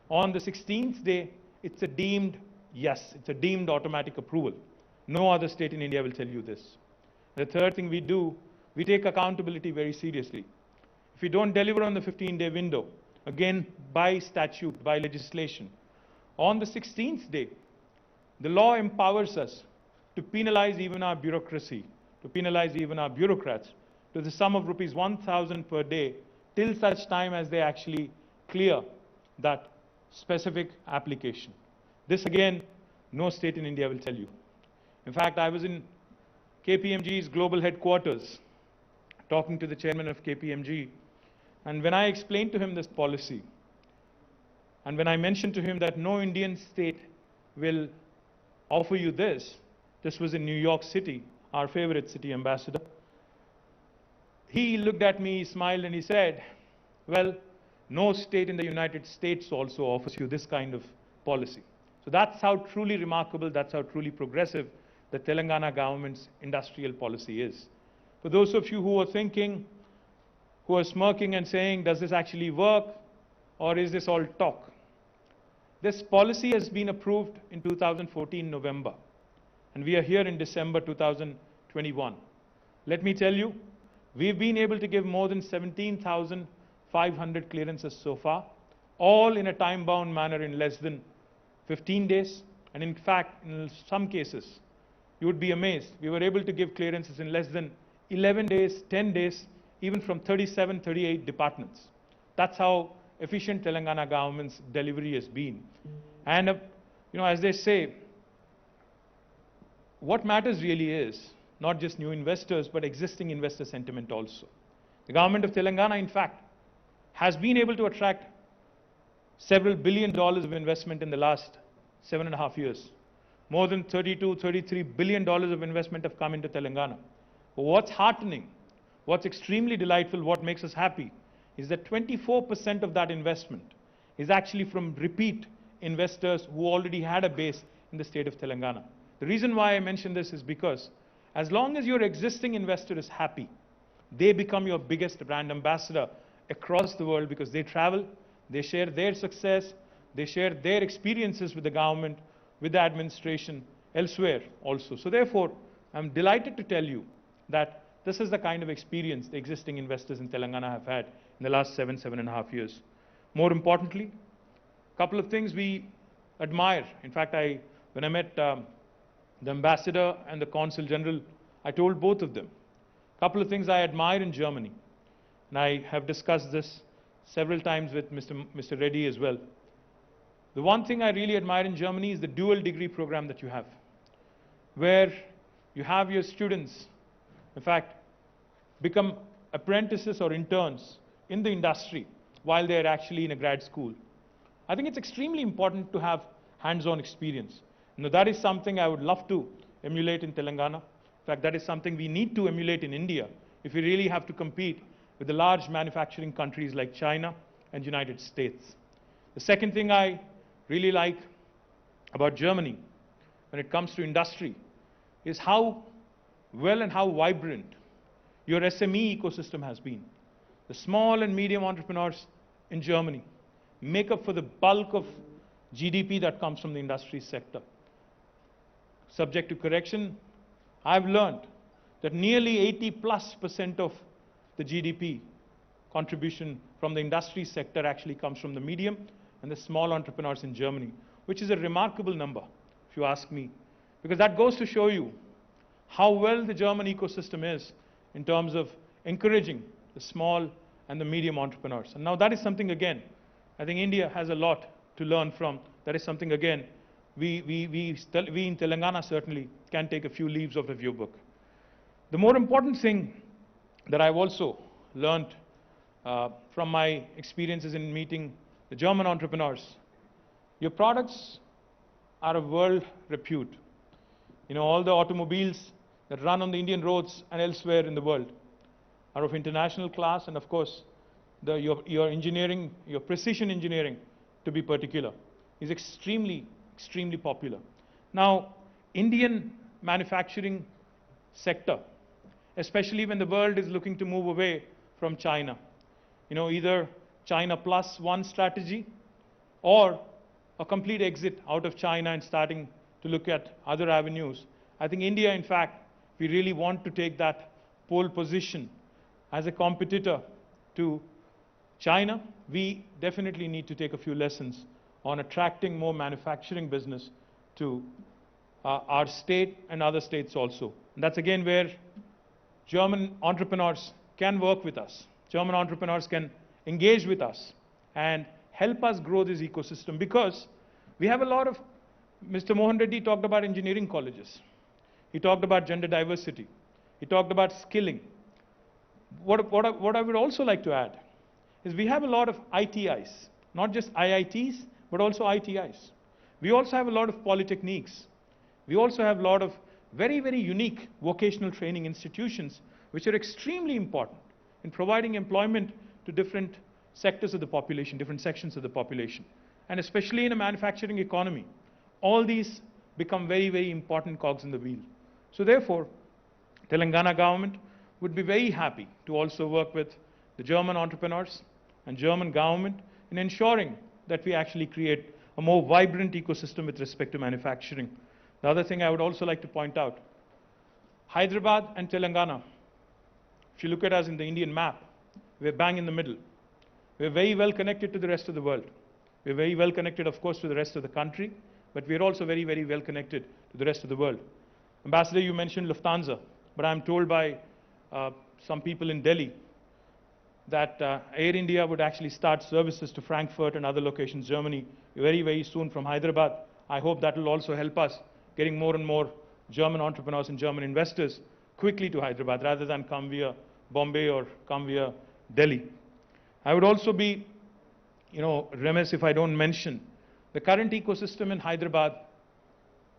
on the 16th day, it's a deemed yes. It's a deemed automatic approval. No other state in India will tell you this. The third thing we do, we take accountability very seriously. If we don't deliver on the 15-day window, again, by statute, by legislation, on the 16th day, the law empowers us to penalize even our bureaucracy, to penalize even our bureaucrats, to the sum of rupees 1,000 per day, till such time as they actually clear that specific application. This again, no state in India will tell you. In fact, I was in KPMG's global headquarters talking to the chairman of KPMG, and when I explained to him this policy, and when I mentioned to him that no Indian state will offer you this, this was in New York City, our favorite city, Ambassador. He looked at me, smiled, and he said, well, no state in the United States also offers you this kind of policy. So that's how truly remarkable, that's how truly progressive the Telangana government's industrial policy is. For those of you who are thinking, who are smirking and saying, does this actually work, or is this all talk? This policy has been approved in 2014 November, and we are here in December 2021. Let me tell you, we've been able to give more than 17,500 clearances so far, all in a time-bound manner in less than 15 days. And in fact, in some cases, you would be amazed, we were able to give clearances in less than 11 days, 10 days, even from 37, 38 departments. That's how efficient Telangana government's delivery has been. And, as they say, what matters really is not just new investors, but existing investor sentiment also. The government of Telangana, in fact, has been able to attract several $1 billion of investment in the last 7.5 years. More than $32–33 billion of investment have come into Telangana. But what's heartening, what's extremely delightful, what makes us happy, is that 24% of that investment is actually from repeat investors who already had a base in the state of Telangana. The reason why I mention this is because as long as your existing investor is happy, they become your biggest brand ambassador across the world, because they travel, they share their success, they share their experiences with the government, with the administration, elsewhere also. So therefore, I'm delighted to tell you that this is the kind of experience the existing investors in Telangana have had in the last 7.5 years. More importantly, a couple of things we admire. In fact, when I met the ambassador and the consul general, I told both of them a couple of things I admire in Germany. And I have discussed this several times with Mr. Reddy as well. The one thing I really admire in Germany is the dual degree program that you have, where you have your students, in fact, become apprentices or interns in the industry while they're actually in a grad school. I think it's extremely important to have hands-on experience. Now, that is something I would love to emulate in Telangana. In fact, that is something we need to emulate in India if we really have to compete with the large manufacturing countries like China and United States. The second thing I really like about Germany when it comes to industry is how well and how vibrant your SME ecosystem has been. The small and medium entrepreneurs in Germany make up for the bulk of GDP that comes from the industry sector. Subject to correction, I've learned that nearly 80+% of the GDP contribution from the industry sector actually comes from the medium and the small entrepreneurs in Germany, which is a remarkable number, if you ask me, because that goes to show you how well the German ecosystem is in terms of encouraging the small and the medium entrepreneurs. And now that is something, again, I think India has a lot to learn from. That is something, again, we in Telangana certainly can take a few leaves of a view book. The more important thing that I've also learned from my experiences in meeting the German entrepreneurs, your products are of world repute. All the automobiles that run on the Indian roads and elsewhere in the world are of international class, and of course, your engineering, your precision engineering, to be particular, is extremely, extremely popular. Now, Indian manufacturing sector, especially when the world is looking to move away from China, either China plus one strategy or a complete exit out of China and starting to look at other avenues. I think India, in fact, we really want to take that pole position as a competitor to China. We definitely need to take a few lessons on attracting more manufacturing business to our state and other states also. And that's again where German entrepreneurs can work with us. German entrepreneurs can engage with us and help us grow this ecosystem, because we have a lot of, Mr. Mohan Reddy talked about engineering colleges. He talked about gender diversity. He talked about skilling. What I would also like to add is we have a lot of ITIs, not just IITs, but also ITIs. We also have a lot of polytechniques. We also have a lot of very, very unique vocational training institutions, which are extremely important in providing employment to different sectors of the population, different sections of the population. And especially in a manufacturing economy, all these become very, very important cogs in the wheel. So therefore, Telangana government would be very happy to also work with the German entrepreneurs and German government in ensuring that we actually create a more vibrant ecosystem with respect to manufacturing. The other thing I would also like to point out, Hyderabad and Telangana, if you look at us in the Indian map, we're bang in the middle. We're very well connected to the rest of the world. We're very well connected, of course, to the rest of the country, but we're also very, very well connected to the rest of the world. Ambassador, you mentioned Lufthansa, but I'm told by some people in Delhi that Air India would actually start services to Frankfurt and other locations, Germany, very, very soon from Hyderabad. I hope that will also help us getting more and more German entrepreneurs and German investors quickly to Hyderabad rather than come via Bombay or come via Delhi. I would also be, remiss if I don't mention the current ecosystem in Hyderabad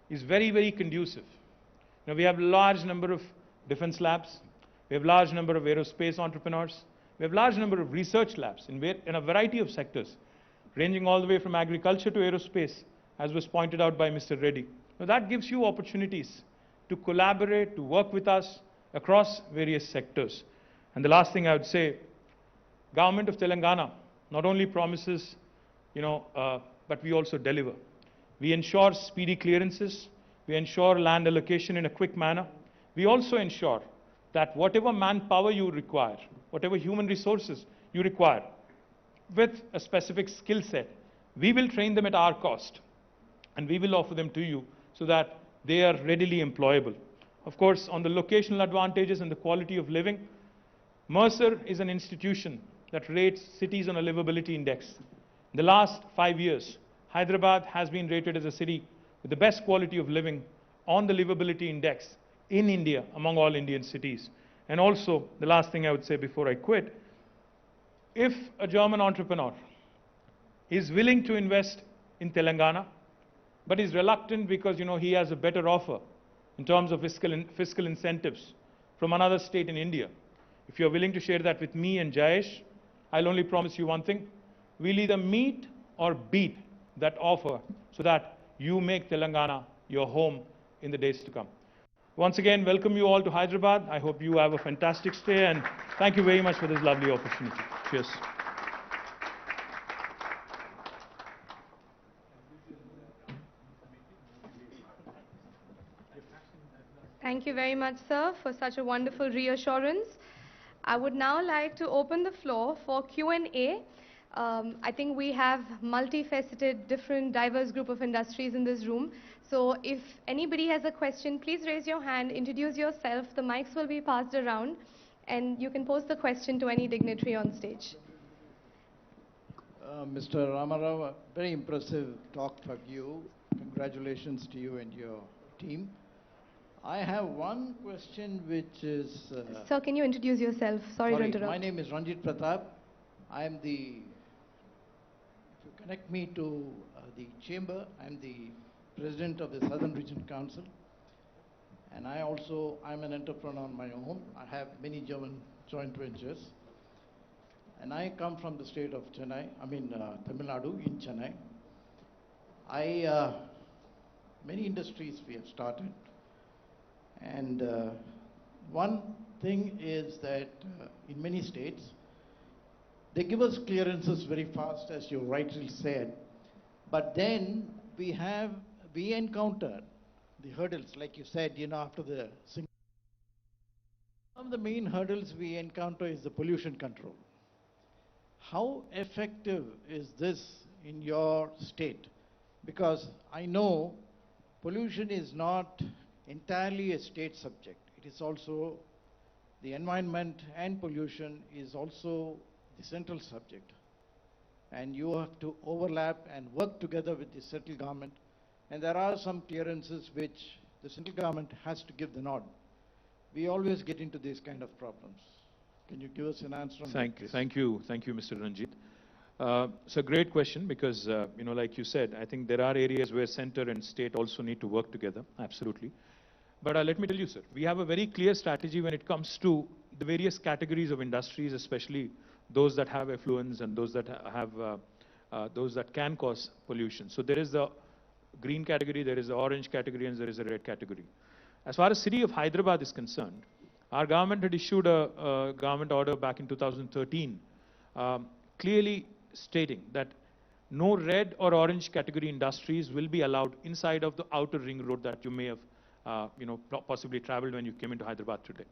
is very, very conducive. We have a large number of defense labs. We have a large number of aerospace entrepreneurs. We have a large number of research labs in a variety of sectors, ranging all the way from agriculture to aerospace, as was pointed out by Mr. Reddy. Now that gives you opportunities to collaborate, to work with us across various sectors. And the last thing I would say, Government of Telangana not only promises, but we also deliver. We ensure speedy clearances. We ensure land allocation in a quick manner. We also ensure that whatever manpower you require, whatever human resources you require, with a specific skill set, we will train them at our cost, and we will offer them to you so that they are readily employable. Of course, on the locational advantages and the quality of living, Mercer is an institution that rates cities on a livability index. In the last 5 years, Hyderabad has been rated as a city with the best quality of living on the livability index in India among all Indian cities. And also, the last thing I would say before I quit, if a German entrepreneur is willing to invest in Telangana, but is reluctant because he has a better offer in terms of fiscal incentives from another state in India, if you're willing to share that with me and Jayesh, I'll only promise you one thing: we'll either meet or beat that offer so that you make Telangana your home in the days to come. Once again, welcome you all to Hyderabad. I hope you have a fantastic stay, and thank you very much for this lovely opportunity. Cheers. Thank you very much, sir, for such a wonderful reassurance. I would now like to open the floor for Q&A. I think we have multifaceted, different, diverse group of industries in this room. So if anybody has a question, please raise your hand, introduce yourself. The mics will be passed around, and you can pose the question to any dignitary on stage. Mr. Ramarao, very impressive talk from you. Congratulations to you and your team. I have one question which is... Sir, can you introduce yourself? Sorry to interrupt. My name is Ranjit Pratap. I am the... If you connect me to the chamber, I am the president of the Southern Region Council. And I'm an entrepreneur on my own. I have many German joint ventures. And I come from the state of Chennai, Tamil Nadu in Chennai. Many industries we have started. And one thing is that in many states, they give us clearances very fast, as you rightly said. But then we encounter the hurdles, like you said, after the... One of the main hurdles we encounter is the pollution control. How effective is this in your state? Because I know pollution is not entirely a state subject. It is also, the environment and pollution is also the central subject. and you have to overlap and work together with the central government. And there are some clearances which the central government has to give the nod. We always get into these kind of problems. Can you give us an answer on that, please? Thank you, Mr. Ranjit. It's a great question because, like you said, I think there are areas where center and state also need to work together, absolutely. But let me tell you, sir, we have a very clear strategy when it comes to the various categories of industries, especially those that have effluents and those that those that can cause pollution. So there is the green category, there is the orange category, and there is a red category. As far as city of Hyderabad is concerned, our government had issued a government order back in 2013, clearly stating that no red or orange category industries will be allowed inside of the outer ring road that you may have, possibly traveled when you came into Hyderabad today.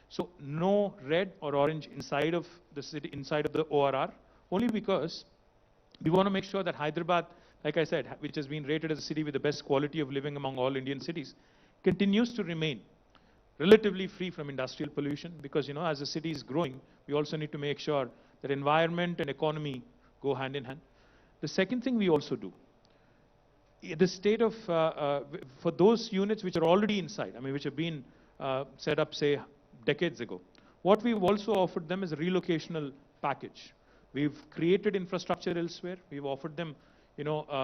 So no red or orange inside of the city, inside of the ORR, only because we want to make sure that Hyderabad, like I said, which has been rated as a city with the best quality of living among all Indian cities, continues to remain relatively free from industrial pollution, because as the city is growing, we also need to make sure that environment and economy go hand in hand. The second thing we also do, the state of, for those units which are already inside, which have been set up, say, decades ago, what we've also offered them is a relocational package. We've created infrastructure elsewhere. We've offered them,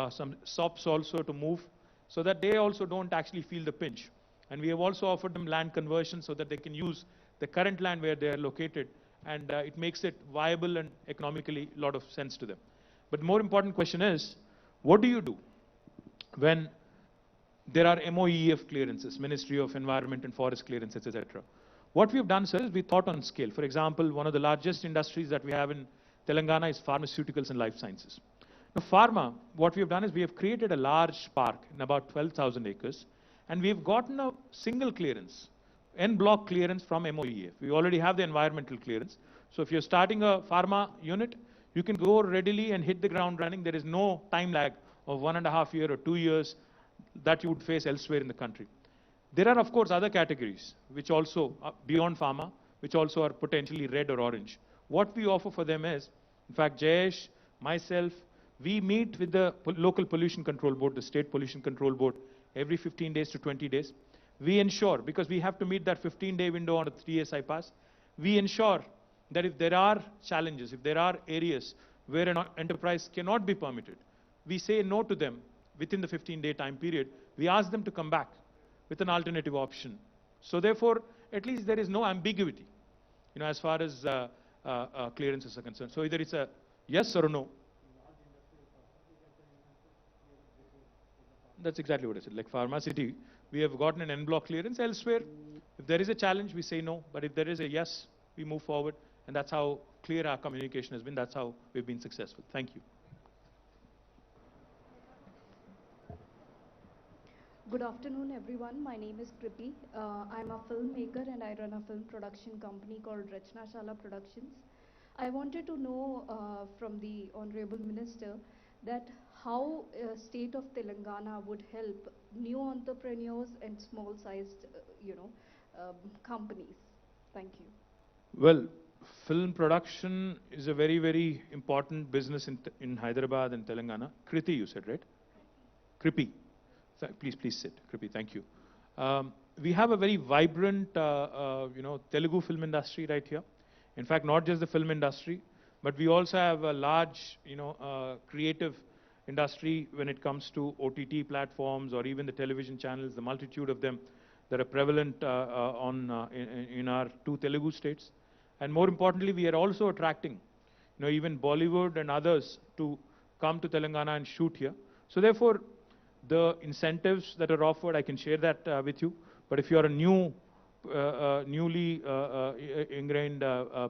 some shops also to move so that they also don't actually feel the pinch. And we have also offered them land conversion so that they can use the current land where they are located, and it makes it viable and economically a lot of sense to them. But more important question is, what do you do when there are MOEF clearances, Ministry of Environment and Forest clearances, etc.? What we have done, sir, is we thought on scale. For example, one of the largest industries that we have in Telangana is pharmaceuticals and life sciences. Now, pharma, what we have done is we have created a large park in about 12,000 acres, and we have gotten a single clearance, en bloc clearance from MOEF. We already have the environmental clearance. So if you're starting a pharma unit, you can go readily and hit the ground running. There is no time lag of 1.5 years or 2 years that you would face elsewhere in the country. There are, of course, other categories which also, beyond pharma, which also are potentially red or orange. What we offer for them is, in fact, Jayesh, myself, we meet with the local pollution control board, the state pollution control board, every 15 days to 20 days. We ensure, because we have to meet that 15-day window on a 3SI pass, we ensure that if there are challenges, if there are areas where an enterprise cannot be permitted, we say no to them within the 15-day time period. We ask them to come back with an alternative option. So therefore, at least there is no ambiguity, as far as clearances are concerned. So either it's a yes or a no. That's exactly what I said. Like pharmacity, we have gotten an en bloc clearance. Elsewhere, if there is a challenge, we say no. But if there is a yes, we move forward. And that's how clear our communication has been. That's how we've been successful. Thank you. Good afternoon, everyone. My name is Kripi. I'm a filmmaker and I run a film production company called Rachna Shala Productions. I wanted to know from the Honorable Minister that how state of Telangana would help new entrepreneurs and small-sized, companies. Thank you. Well, film production is a very, very important business in Hyderabad and Telangana. Kriti, you said, right? Kripi. Please sit. Kripi, thank you. We have a very vibrant, Telugu film industry right here. In fact, not just the film industry, but we also have a large, creative industry when it comes to OTT platforms or even the television channels, the multitude of them that are prevalent in our two Telugu states. And more importantly, we are also attracting, even Bollywood and others to come to Telangana and shoot here. So therefore, the incentives that are offered, I can share that with you. But if you are a newly ingrained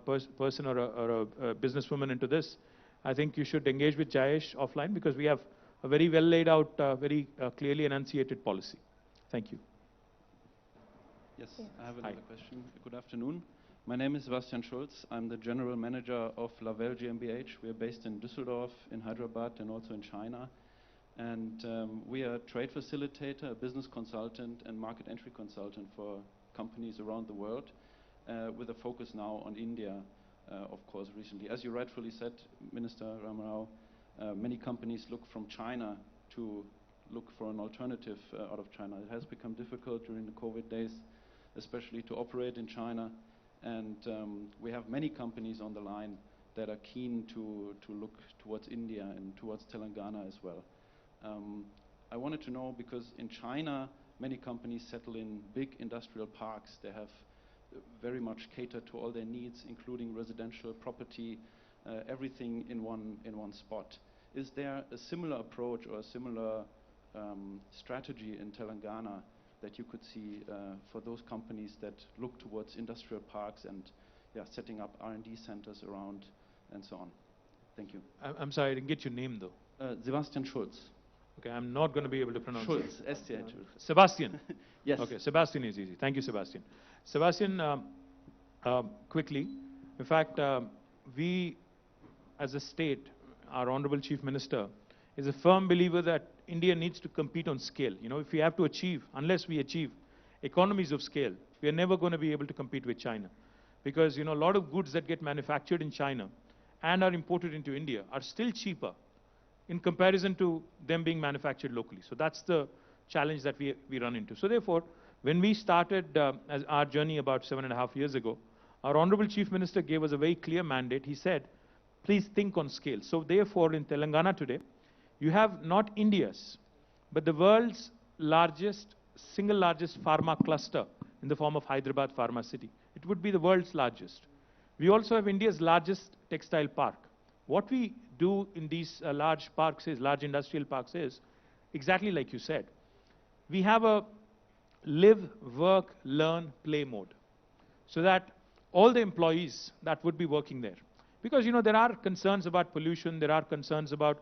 person or a businesswoman into this, I think you should engage with Jayesh offline, because we have a very well laid out, very clearly enunciated policy. Thank you. Yes, I have another question. Good afternoon. My name is Sebastian Schulz. I'm the general manager of Lavelle GmbH. We are based in Düsseldorf, in Hyderabad, and also in China. And we are a trade facilitator, a business consultant, and market entry consultant for companies around the world, with a focus now on India, of course, recently. As you rightfully said, Minister Ramarao, Many companies look from China to look for an alternative out of China. It has become difficult during the COVID days, especially to operate in China. And we have many companies on the line that are keen to look towards India and towards Telangana as well. I wanted to know, because in China, many companies settle in big industrial parks. They have very much catered to all their needs, including residential property, everything in one spot. Is there a similar approach or a similar strategy in Telangana that you could see for those companies that look towards industrial parks and setting up R&D centers around and so on? Thank you. I'm sorry, I didn't get your name though. Sebastian Schulz. Okay, I'm not going to be able to pronounce Schulz, it. S-T-H. Sebastian. Yes. Okay, Sebastian is easy. Thank you, Sebastian. Sebastian, quickly, in fact, we as a state, our Honorable Chief Minister, is a firm believer that India needs to compete on scale. You know, if we have to achieve, unless we achieve economies of scale, we are never going to be able to compete with China. Because, you know, a lot of goods that get manufactured in China and are imported into India are still cheaper in comparison to them being manufactured locally. So that's the challenge that we run into. So therefore, when we started as our journey about 7.5 years ago, our Honorable Chief Minister gave us a very clear mandate. He said, please think on scale. So therefore, in Telangana today, you have not India's, but the world's largest, single largest pharma cluster in the form of Hyderabad Pharma City. It would be the world's largest. We also have India's largest textile park. What we do in these large parks is, large industrial parks is, exactly like you said. We have a live, work, learn, play mode. So that all the employees that would be working there, because, you know, there are concerns about pollution, there are concerns about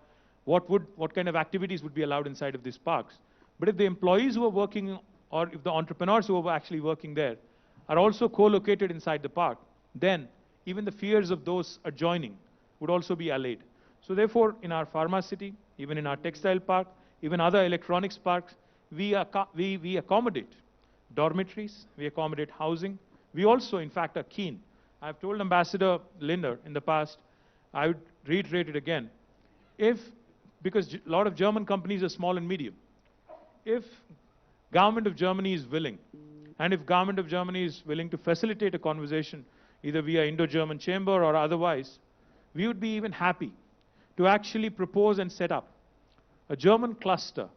what kind of activities would be allowed inside of these parks. But if the employees who are working, or if the entrepreneurs who are actually working there are also co-located inside the park, then even the fears of those adjoining would also be allayed. So therefore, in our pharma city, even in our textile park, even other electronics parks, we accommodate dormitories, we accommodate housing. We also, in fact, are keen. I've told Ambassador Linder in the past, I would reiterate it again, because a lot of German companies are small and medium. If government of Germany is willing, and if government of Germany is willing to facilitate a conversation, either via Indo-German chamber or otherwise, we would be even happy to actually propose and set up a German cluster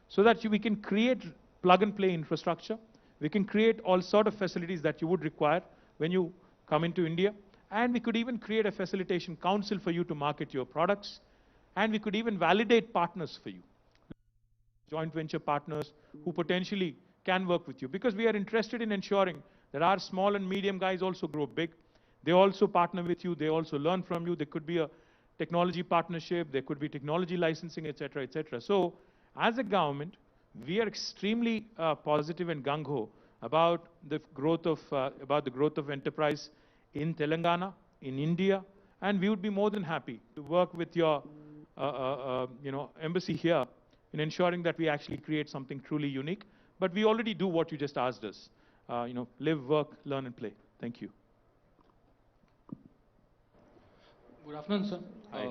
so that we can create plug-and-play infrastructure. We can create all sort of facilities that you would require when you come into India. And we could even create a facilitation council for you to market your products. And we could even validate partners for you, joint venture partners who potentially can work with you. Because we are interested in ensuring that our small and medium guys also grow big. They also partner with you. They also learn from you. There could be a technology partnership. There could be technology licensing, etc., etc. So, as a government, we are extremely positive and gung-ho about the growth of enterprise in Telangana, in India, and we would be more than happy to work with your embassy here in ensuring that we actually create something truly unique. But we already do what you just asked us. Live, work, learn, and play. Thank you. Good afternoon, sir. Hi.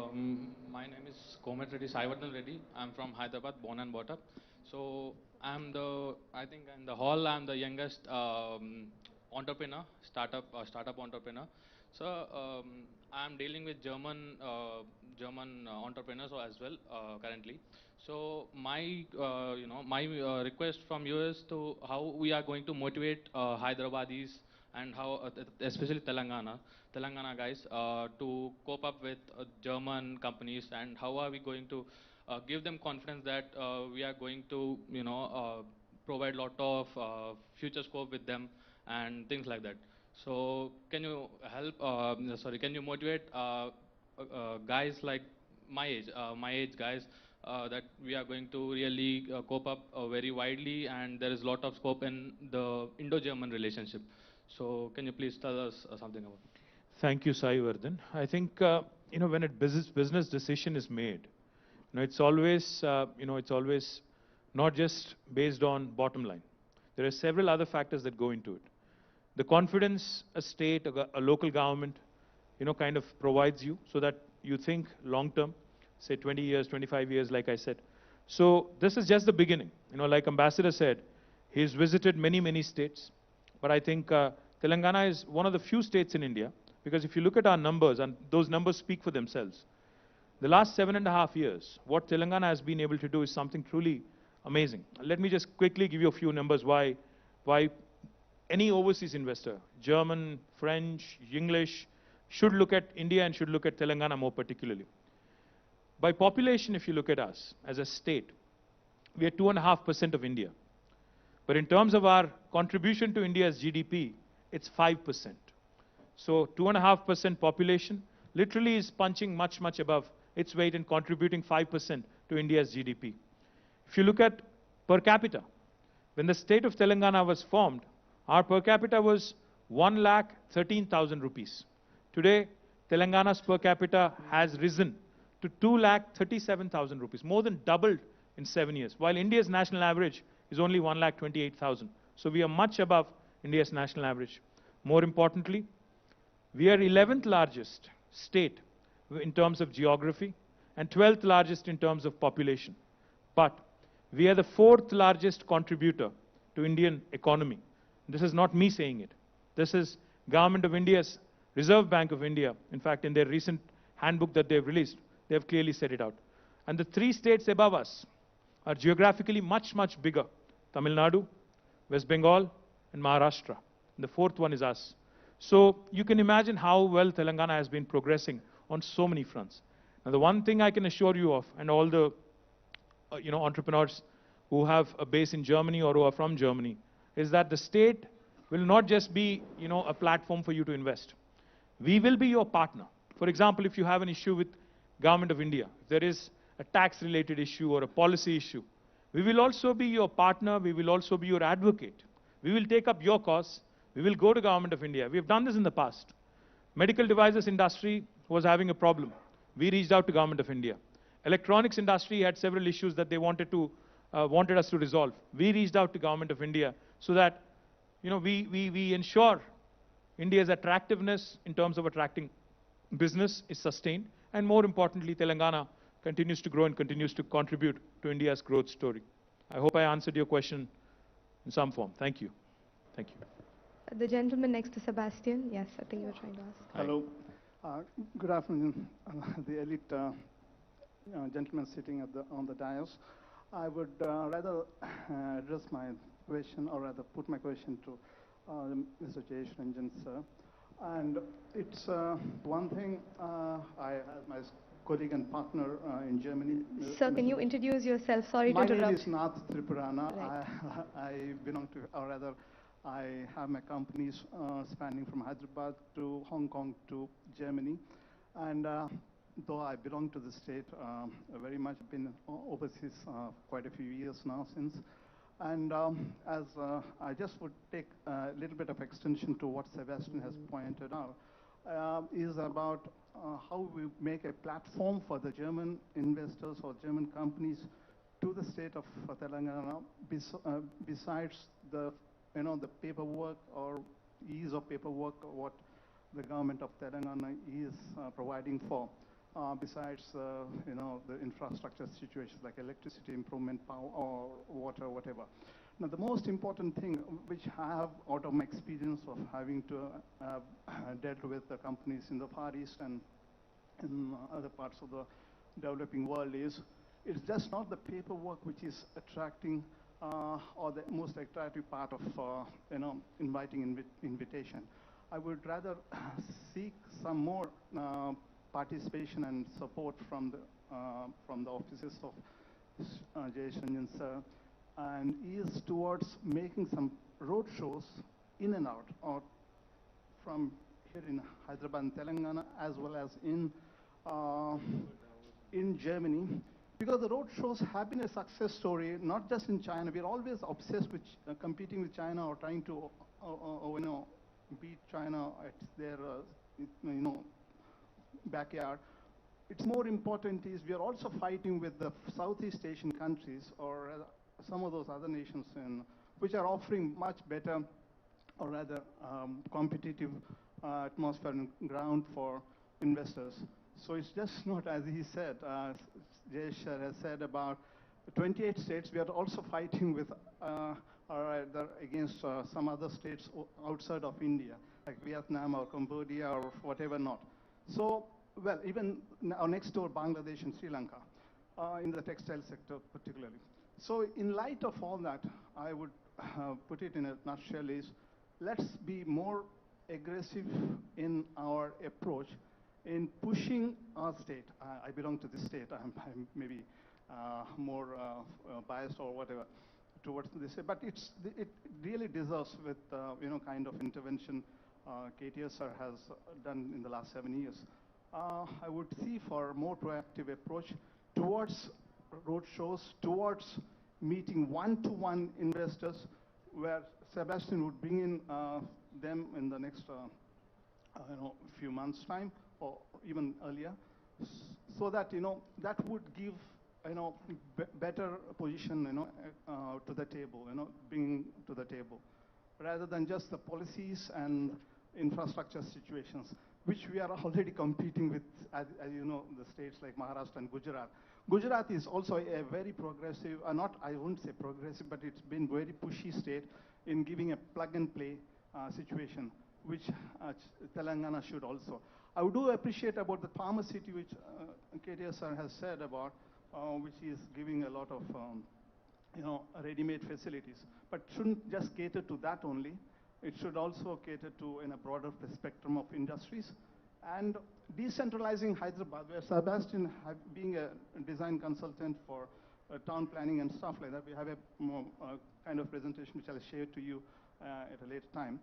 My name is Komet Reddy, Saivardhan Reddy. I'm from Hyderabad, born and brought up. So I'm the youngest entrepreneur, startup entrepreneur. So I'm dealing with German entrepreneurs as well currently. So my request from you is to how we are going to motivate Hyderabadis and how especially Telangana guys to cope up with German companies, and how are we going to give them confidence that we are going to provide lot of future scope with them and things like that. So can you help? Can you motivate guys like my age guys that we are going to really cope up very widely, and there is a lot of scope in the Indo-German relationship. So can you please tell us something about it? Thank you, Saivardhan. I think when a business decision is made, it's always not just based on bottom line. There are several other factors that go into it. The confidence a state, a local government, kind of provides you, so that you think long term. say 20 years, 25 years, like I said. So this is just the beginning. Like Ambassador said, he's visited many, many states. But I think Telangana is one of the few states in India, because if you look at our numbers, and those numbers speak for themselves, the last 7.5 years, what Telangana has been able to do is something truly amazing. Let me just quickly give you a few numbers why any overseas investor, German, French, English, should look at India and should look at Telangana more particularly. By population, if you look at us as a state, we are 2.5% of India. But in terms of our contribution to India's GDP, it's 5%. So 2.5% population literally is punching much, much above its weight and contributing 5% to India's GDP. If you look at per capita, when the state of Telangana was formed, our per capita was 1,13,000 rupees. Today, Telangana's per capita has risen to 2,37,000 rupees, more than doubled in 7 years, while India's national average is only 1,28,000. So we are much above India's national average. More importantly, we are 11th largest state in terms of geography and 12th largest in terms of population. But we are the 4th largest contributor to Indian economy. This is not me saying it. This is Government of India's Reserve Bank of India. In fact, in their recent handbook that they've released, they have clearly set it out. And the 3 states above us are geographically much, much bigger. Tamil Nadu, West Bengal, and Maharashtra. And the 4th one is us. So you can imagine how well Telangana has been progressing on so many fronts. Now, the one thing I can assure you of, and all the entrepreneurs who have a base in Germany or who are from Germany, is that the state will not just be a platform for you to invest. We will be your partner. For example, if you have an issue with Government of India, if there is a tax-related issue or a policy issue, we will also be your partner, we will also be your advocate. We will take up your cause, we will go to Government of India. We have done this in the past. Medical devices industry was having a problem. We reached out to Government of India. Electronics industry had several issues that they wanted us to resolve. We reached out to Government of India so that we ensure India's attractiveness in terms of attracting business is sustained, and more importantly, Telangana continues to grow and continues to contribute to India's growth story. I hope I answered your question in some form. Thank you. Thank you. The gentleman next to Sebastian. Yes, I think you were trying to ask. Hi. Hello. Good afternoon, the elite gentleman sitting on the dais. I would rather address my question, or rather put my question to Mr. Jayesh Ranjan, sir. And it's one thing I have my colleague and partner in Germany. Sir, can you introduce yourself? Sorry to interrupt. My name is Nath Tripurana. Right. I belong to, or rather, I have my companies spanning from Hyderabad to Hong Kong to Germany. And though I belong to the state, very much been overseas quite a few years now since. And as I just would take a little bit of extension to what Sebastian has pointed out, is about how we make a platform for the German investors or German companies to the state of Telangana, besides the the paperwork or ease of paperwork what the government of Telangana is providing for. Besides, the infrastructure situations like electricity improvement, power, or water, whatever. Now, the most important thing, which I have out of my experience of having to dealt with the companies in the Far East and in other parts of the developing world, is it's just not the paperwork which is attracting or the most attractive part of inviting invitation. I would rather seek some more participation and support from the offices of Jayesh Ranjan sir, and is towards making some road shows in and out, or from here in Hyderabad and Telangana, as well as in Germany, because the road shows have been a success story, not just in China. We're always obsessed with competing with China or trying to beat China at their backyard. It's more important is we are also fighting with the Southeast Asian countries, or some of those other nations which are offering much better, or rather competitive atmosphere and ground for investors. So it's just not, as he said, Jayesh has said about 28 states. We are also fighting with against some other states outside of India, like Vietnam or Cambodia or whatever not. So, well, even our next door, Bangladesh and Sri Lanka, in the textile sector particularly. So in light of all that, I would put it in a nutshell is, let's be more aggressive in our approach in pushing our state. I belong to this state. I'm maybe more biased or whatever towards this, but it really deserves with kind of intervention KTR sir has done in the last 7 years. I would see for a more proactive approach towards road shows, towards meeting one-to-one investors, where Sebastian would bring in them in the next few months' time or even earlier, so that that would give better position to the table, bringing to the table, rather than just the policies and infrastructure situations, which we are already competing with, as you know, the states like Maharashtra and Gujarat. Gujarat is also a very progressive, not, I wouldn't say progressive, but it's been very pushy state in giving a plug-and-play situation, which Telangana should also. I do appreciate about the Farmer City, which KTR sir has said about, which is giving a lot of, ready-made facilities, but shouldn't just cater to that only. It should also cater to in a broader spectrum of industries. And decentralizing Hyderabad, where Sebastian, being a design consultant for town planning and stuff like that, we have a more kind of presentation which I'll share to you at a later time,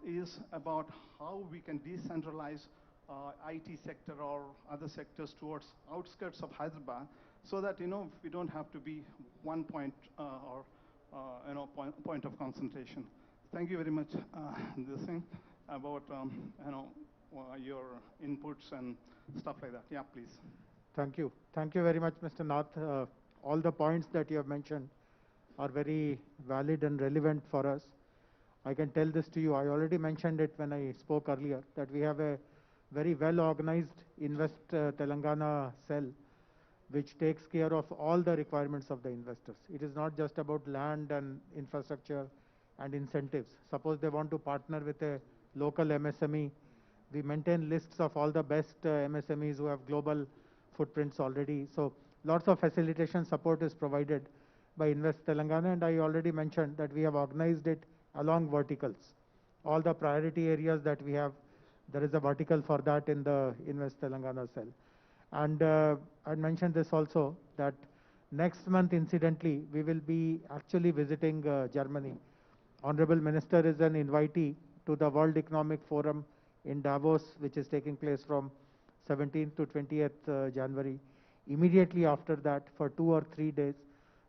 is about how we can decentralize IT sector or other sectors towards outskirts of Hyderabad, so that we don't have to be one point or point of concentration. Thank you very much. This thing about your inputs and stuff like that. Yeah, please. Thank you. Thank you very much, Mr. Nath. All the points that you have mentioned are very valid and relevant for us. I can tell this to you. I already mentioned it when I spoke earlier, that we have a very well-organized Invest Telangana cell, which takes care of all the requirements of the investors. It is not just about land and infrastructure and incentives. Suppose they want to partner with a local MSME, we maintain lists of all the best MSMEs who have global footprints already. So lots of facilitation support is provided by Invest Telangana, and I already mentioned that we have organized it along verticals. All the priority areas that we have, there is a vertical for that in the Invest Telangana cell. And I mentioned this also, that next month, incidentally, we will be actually visiting Germany. Honorable Minister is an invitee to the World Economic Forum in Davos, which is taking place from 17th to 20th January. Immediately after that, for 2 or 3 days,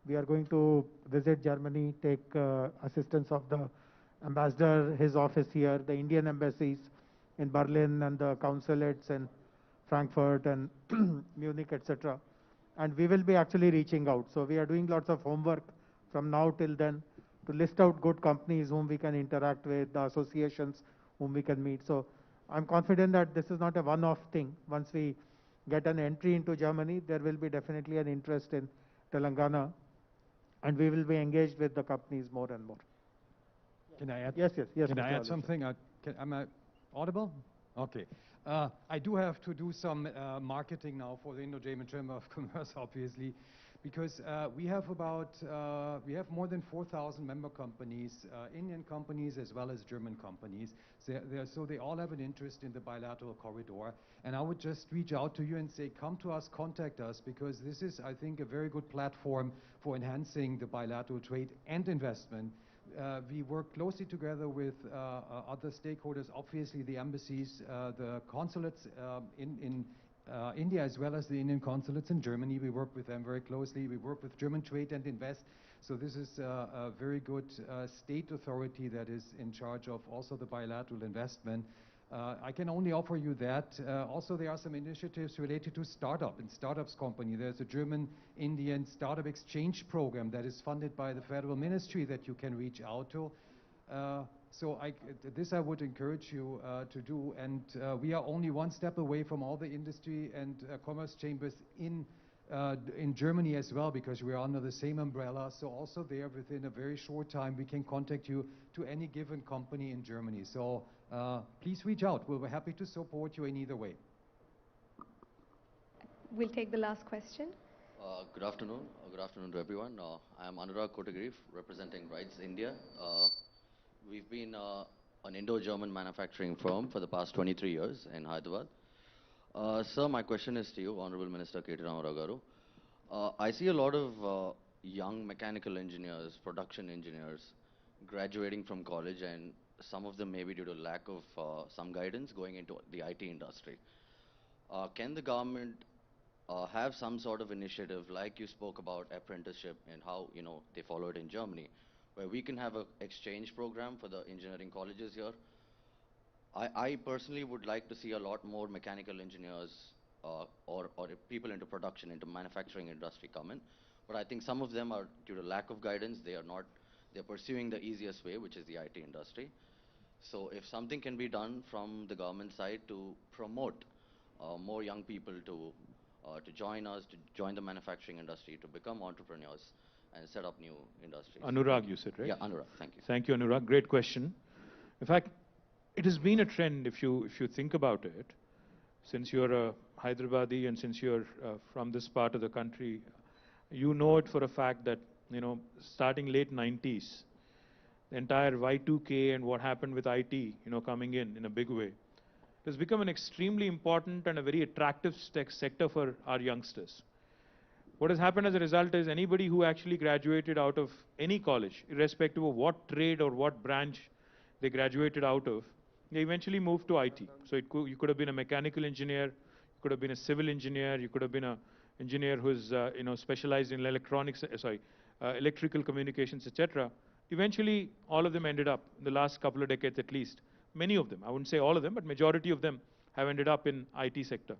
we are going to visit Germany, take assistance of the ambassador, his office here, the Indian embassies in Berlin and the consulates in Frankfurt and Munich, etc. And we will be actually reaching out. So we are doing lots of homework from now till then to list out good companies whom we can interact with, the associations whom we can meet. So I'm confident that this is not a one-off thing. Once we get an entry into Germany, there will be definitely an interest in Telangana, and we will be engaged with the companies more and more. Can I add? Yes. Can I add something? Am I audible? Okay. I do have to do some marketing now for the Indo-German Chamber of Commerce, obviously, because we have more than 4,000 member companies, Indian companies as well as German companies. So they all have an interest in the bilateral corridor. And I would just reach out to you and say, come to us, contact us, because this is, I think, a very good platform for enhancing the bilateral trade and investment. We work closely together with other stakeholders, obviously the embassies, the consulates in India, as well as the Indian consulates in Germany. We work with them very closely. We work with German Trade and Invest. So this is a very good state authority that is in charge of also the bilateral investment. I can only offer you that. Also, there are some initiatives related to startups company. There's a German-Indian startup exchange program that is funded by the federal ministry that you can reach out to. So this I would encourage you to do, and we are only one step away from all the industry and commerce chambers in Germany as well, because we are under the same umbrella. So also there, within a very short time, we can contact you to any given company in Germany. So please reach out. We'll be happy to support you in either way. We'll take the last question. Good afternoon. Good afternoon to everyone. I am Anurag Kotagiri, representing Rights India. We've been an Indo-German manufacturing firm for the past 23 years in Hyderabad. Sir, my question is to you, Honorable Minister KTR Garu. I see a lot of young mechanical engineers, production engineers, graduating from college, and some of them maybe due to lack of some guidance going into the IT industry. Can the government have some sort of initiative, like you spoke about apprenticeship and how they follow it in Germany, where we can have an exchange program for the engineering colleges here? I personally would like to see a lot more mechanical engineers or people into production, into manufacturing industry come in. But I think some of them are, due to lack of guidance, they're pursuing the easiest way, which is the IT industry. So if something can be done from the government side to promote more young people to join us, to join the manufacturing industry, to become entrepreneurs and set up new industries. Anurag, you said, right? Yeah, Anurag, thank you. Thank you, Anurag. Great question. In fact, it has been a trend, if you think about it, since you're a Hyderabadi and since you're from this part of the country, you know it for a fact that, starting late 90s, the entire Y2K and what happened with IT, coming in a big way, it has become an extremely important and a very attractive sector for our youngsters. What has happened as a result is anybody who actually graduated out of any college, irrespective of what trade or what branch they graduated out of, they eventually moved to IT. So you could have been a mechanical engineer, you could have been a civil engineer, you could have been an engineer who's specialized in electrical communications, etc. Eventually, all of them ended up, in the last couple of decades at least, many of them, I wouldn't say all of them, but majority of them have ended up in IT sector.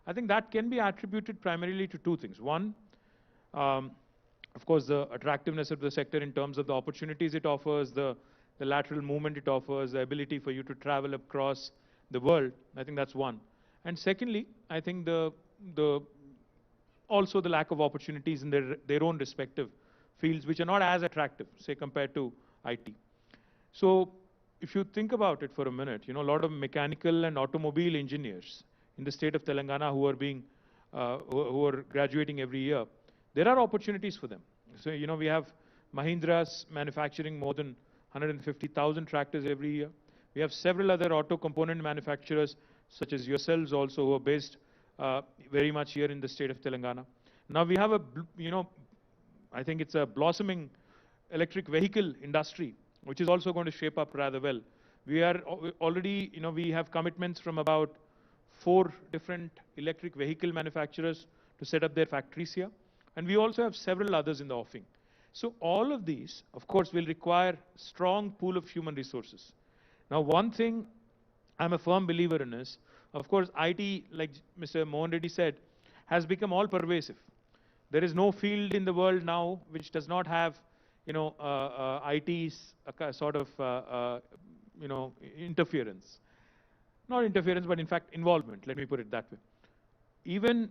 I think that can be attributed primarily to two things. One, of course, the attractiveness of the sector in terms of the opportunities it offers, the lateral movement it offers, the ability for you to travel across the world. I think that's one. And secondly, I think also the lack of opportunities in their own respective fields, which are not as attractive, say, compared to IT. So if you think about it for a minute, a lot of mechanical and automobile engineers in the state of Telangana who are graduating every year, there are opportunities for them. So, we have Mahindra's manufacturing more than 150,000 tractors every year. We have several other auto component manufacturers, such as yourselves also, who are based very much here in the state of Telangana. Now we have I think it's a blossoming electric vehicle industry, which is also going to shape up rather well. We are already, we have commitments from about 4 different electric vehicle manufacturers to set up their factories here. And we also have several others in the offing. So all of these, of course, will require strong pool of human resources. Now, one thing I'm a firm believer in is, of course, IT, like Mr. Mohan Reddy said, has become all pervasive. There is no field in the world now which does not have, IT's sort of, interference. Not interference, but in fact involvement, let me put it that way. Even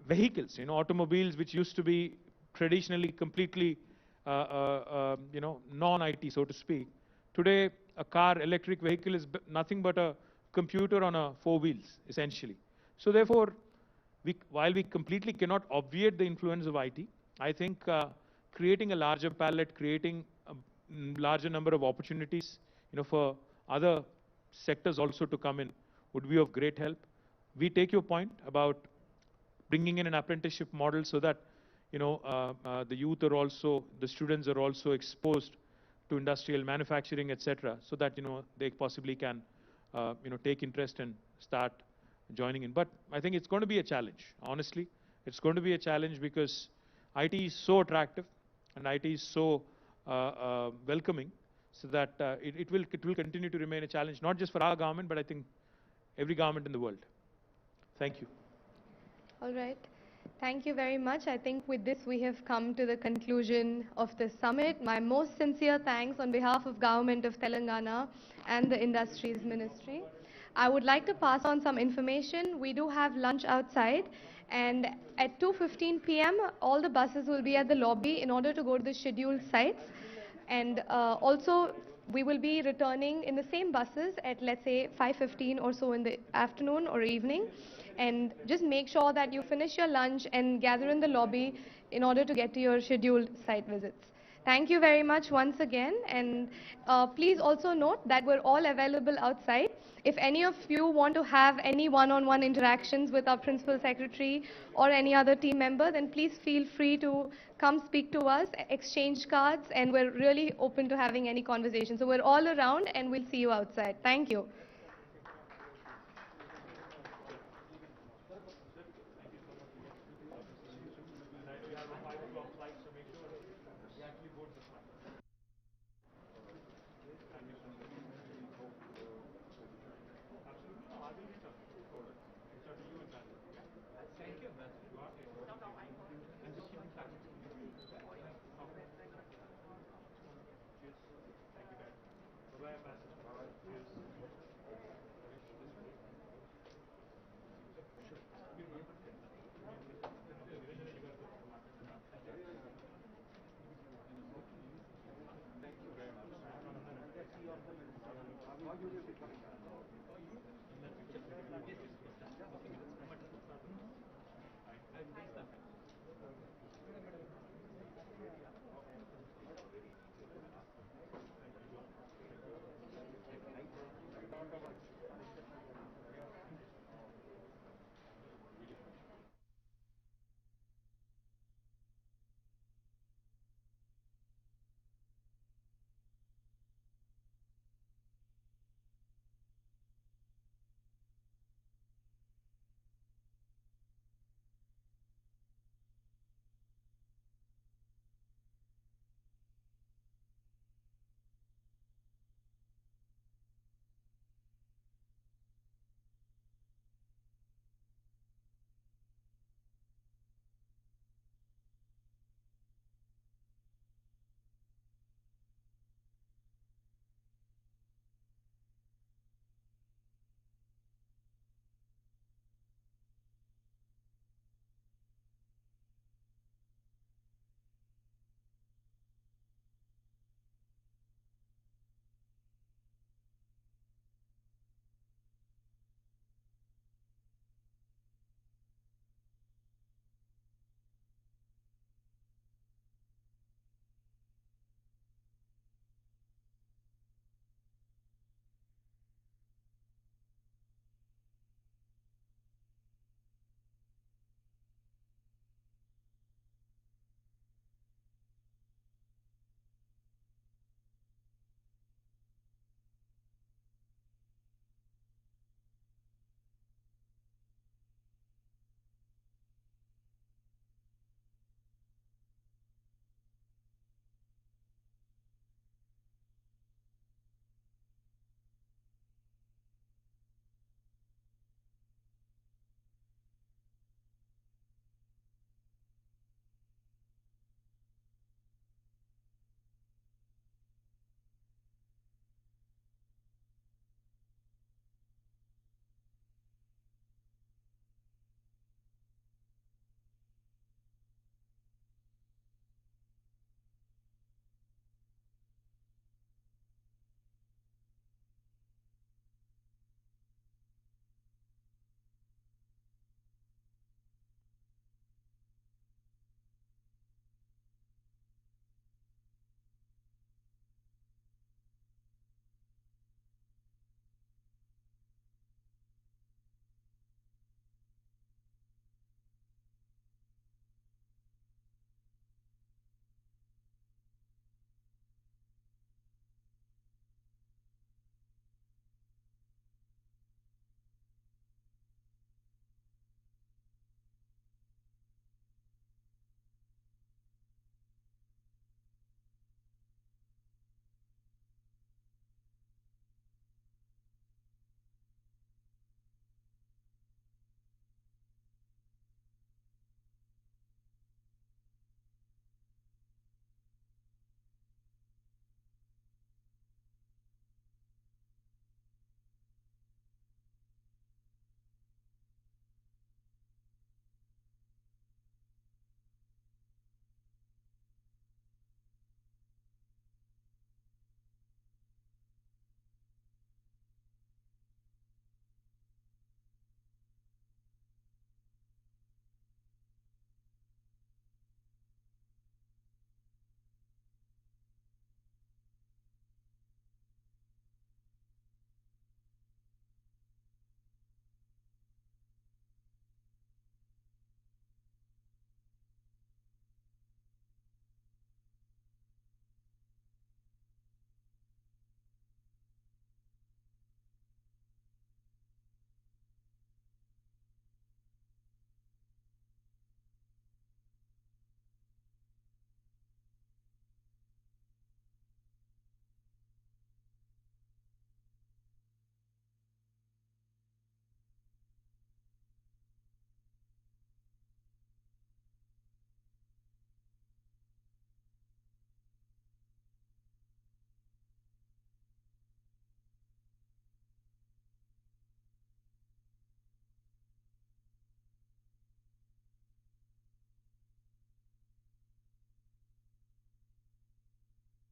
vehicles, automobiles, which used to be traditionally completely, non-IT, so to speak. Today, a electric vehicle is nothing but a computer on 4 wheels, essentially. So therefore, while we completely cannot obviate the influence of IT, I think creating a larger palette, creating a larger number of opportunities, for other sectors also to come in would be of great help. We take your point about bringing in an apprenticeship model so that, the youth are also, the students are also exposed to industrial manufacturing, etc., so that, they possibly can, take interest and start joining in. But I think it's going to be a challenge, honestly. It's going to be a challenge because IT is so attractive and IT is so welcoming, so that it will continue to remain a challenge, not just for our government, but I think every government in the world. Thank you. All right. Thank you very much. I think with this we have come to the conclusion of the summit. My most sincere thanks on behalf of Government of Telangana and the Industries Ministry. I would like to pass on some information. We do have lunch outside, and at 2:15 p.m. all the buses will be at the lobby in order to go to the scheduled sites. And also we will be returning in the same buses at, let's say, 5:15 or so in the afternoon or evening. And just make sure that you finish your lunch and gather in the lobby in order to get to your scheduled site visits. Thank you very much once again, and please also note that we're all available outside. If any of you want to have any one-on-one interactions with our Principal Secretary or any other team member, then please feel free to come speak to us, exchange cards, and we're really open to having any conversation. So we're all around, and we'll see you outside. Thank you. Thank you.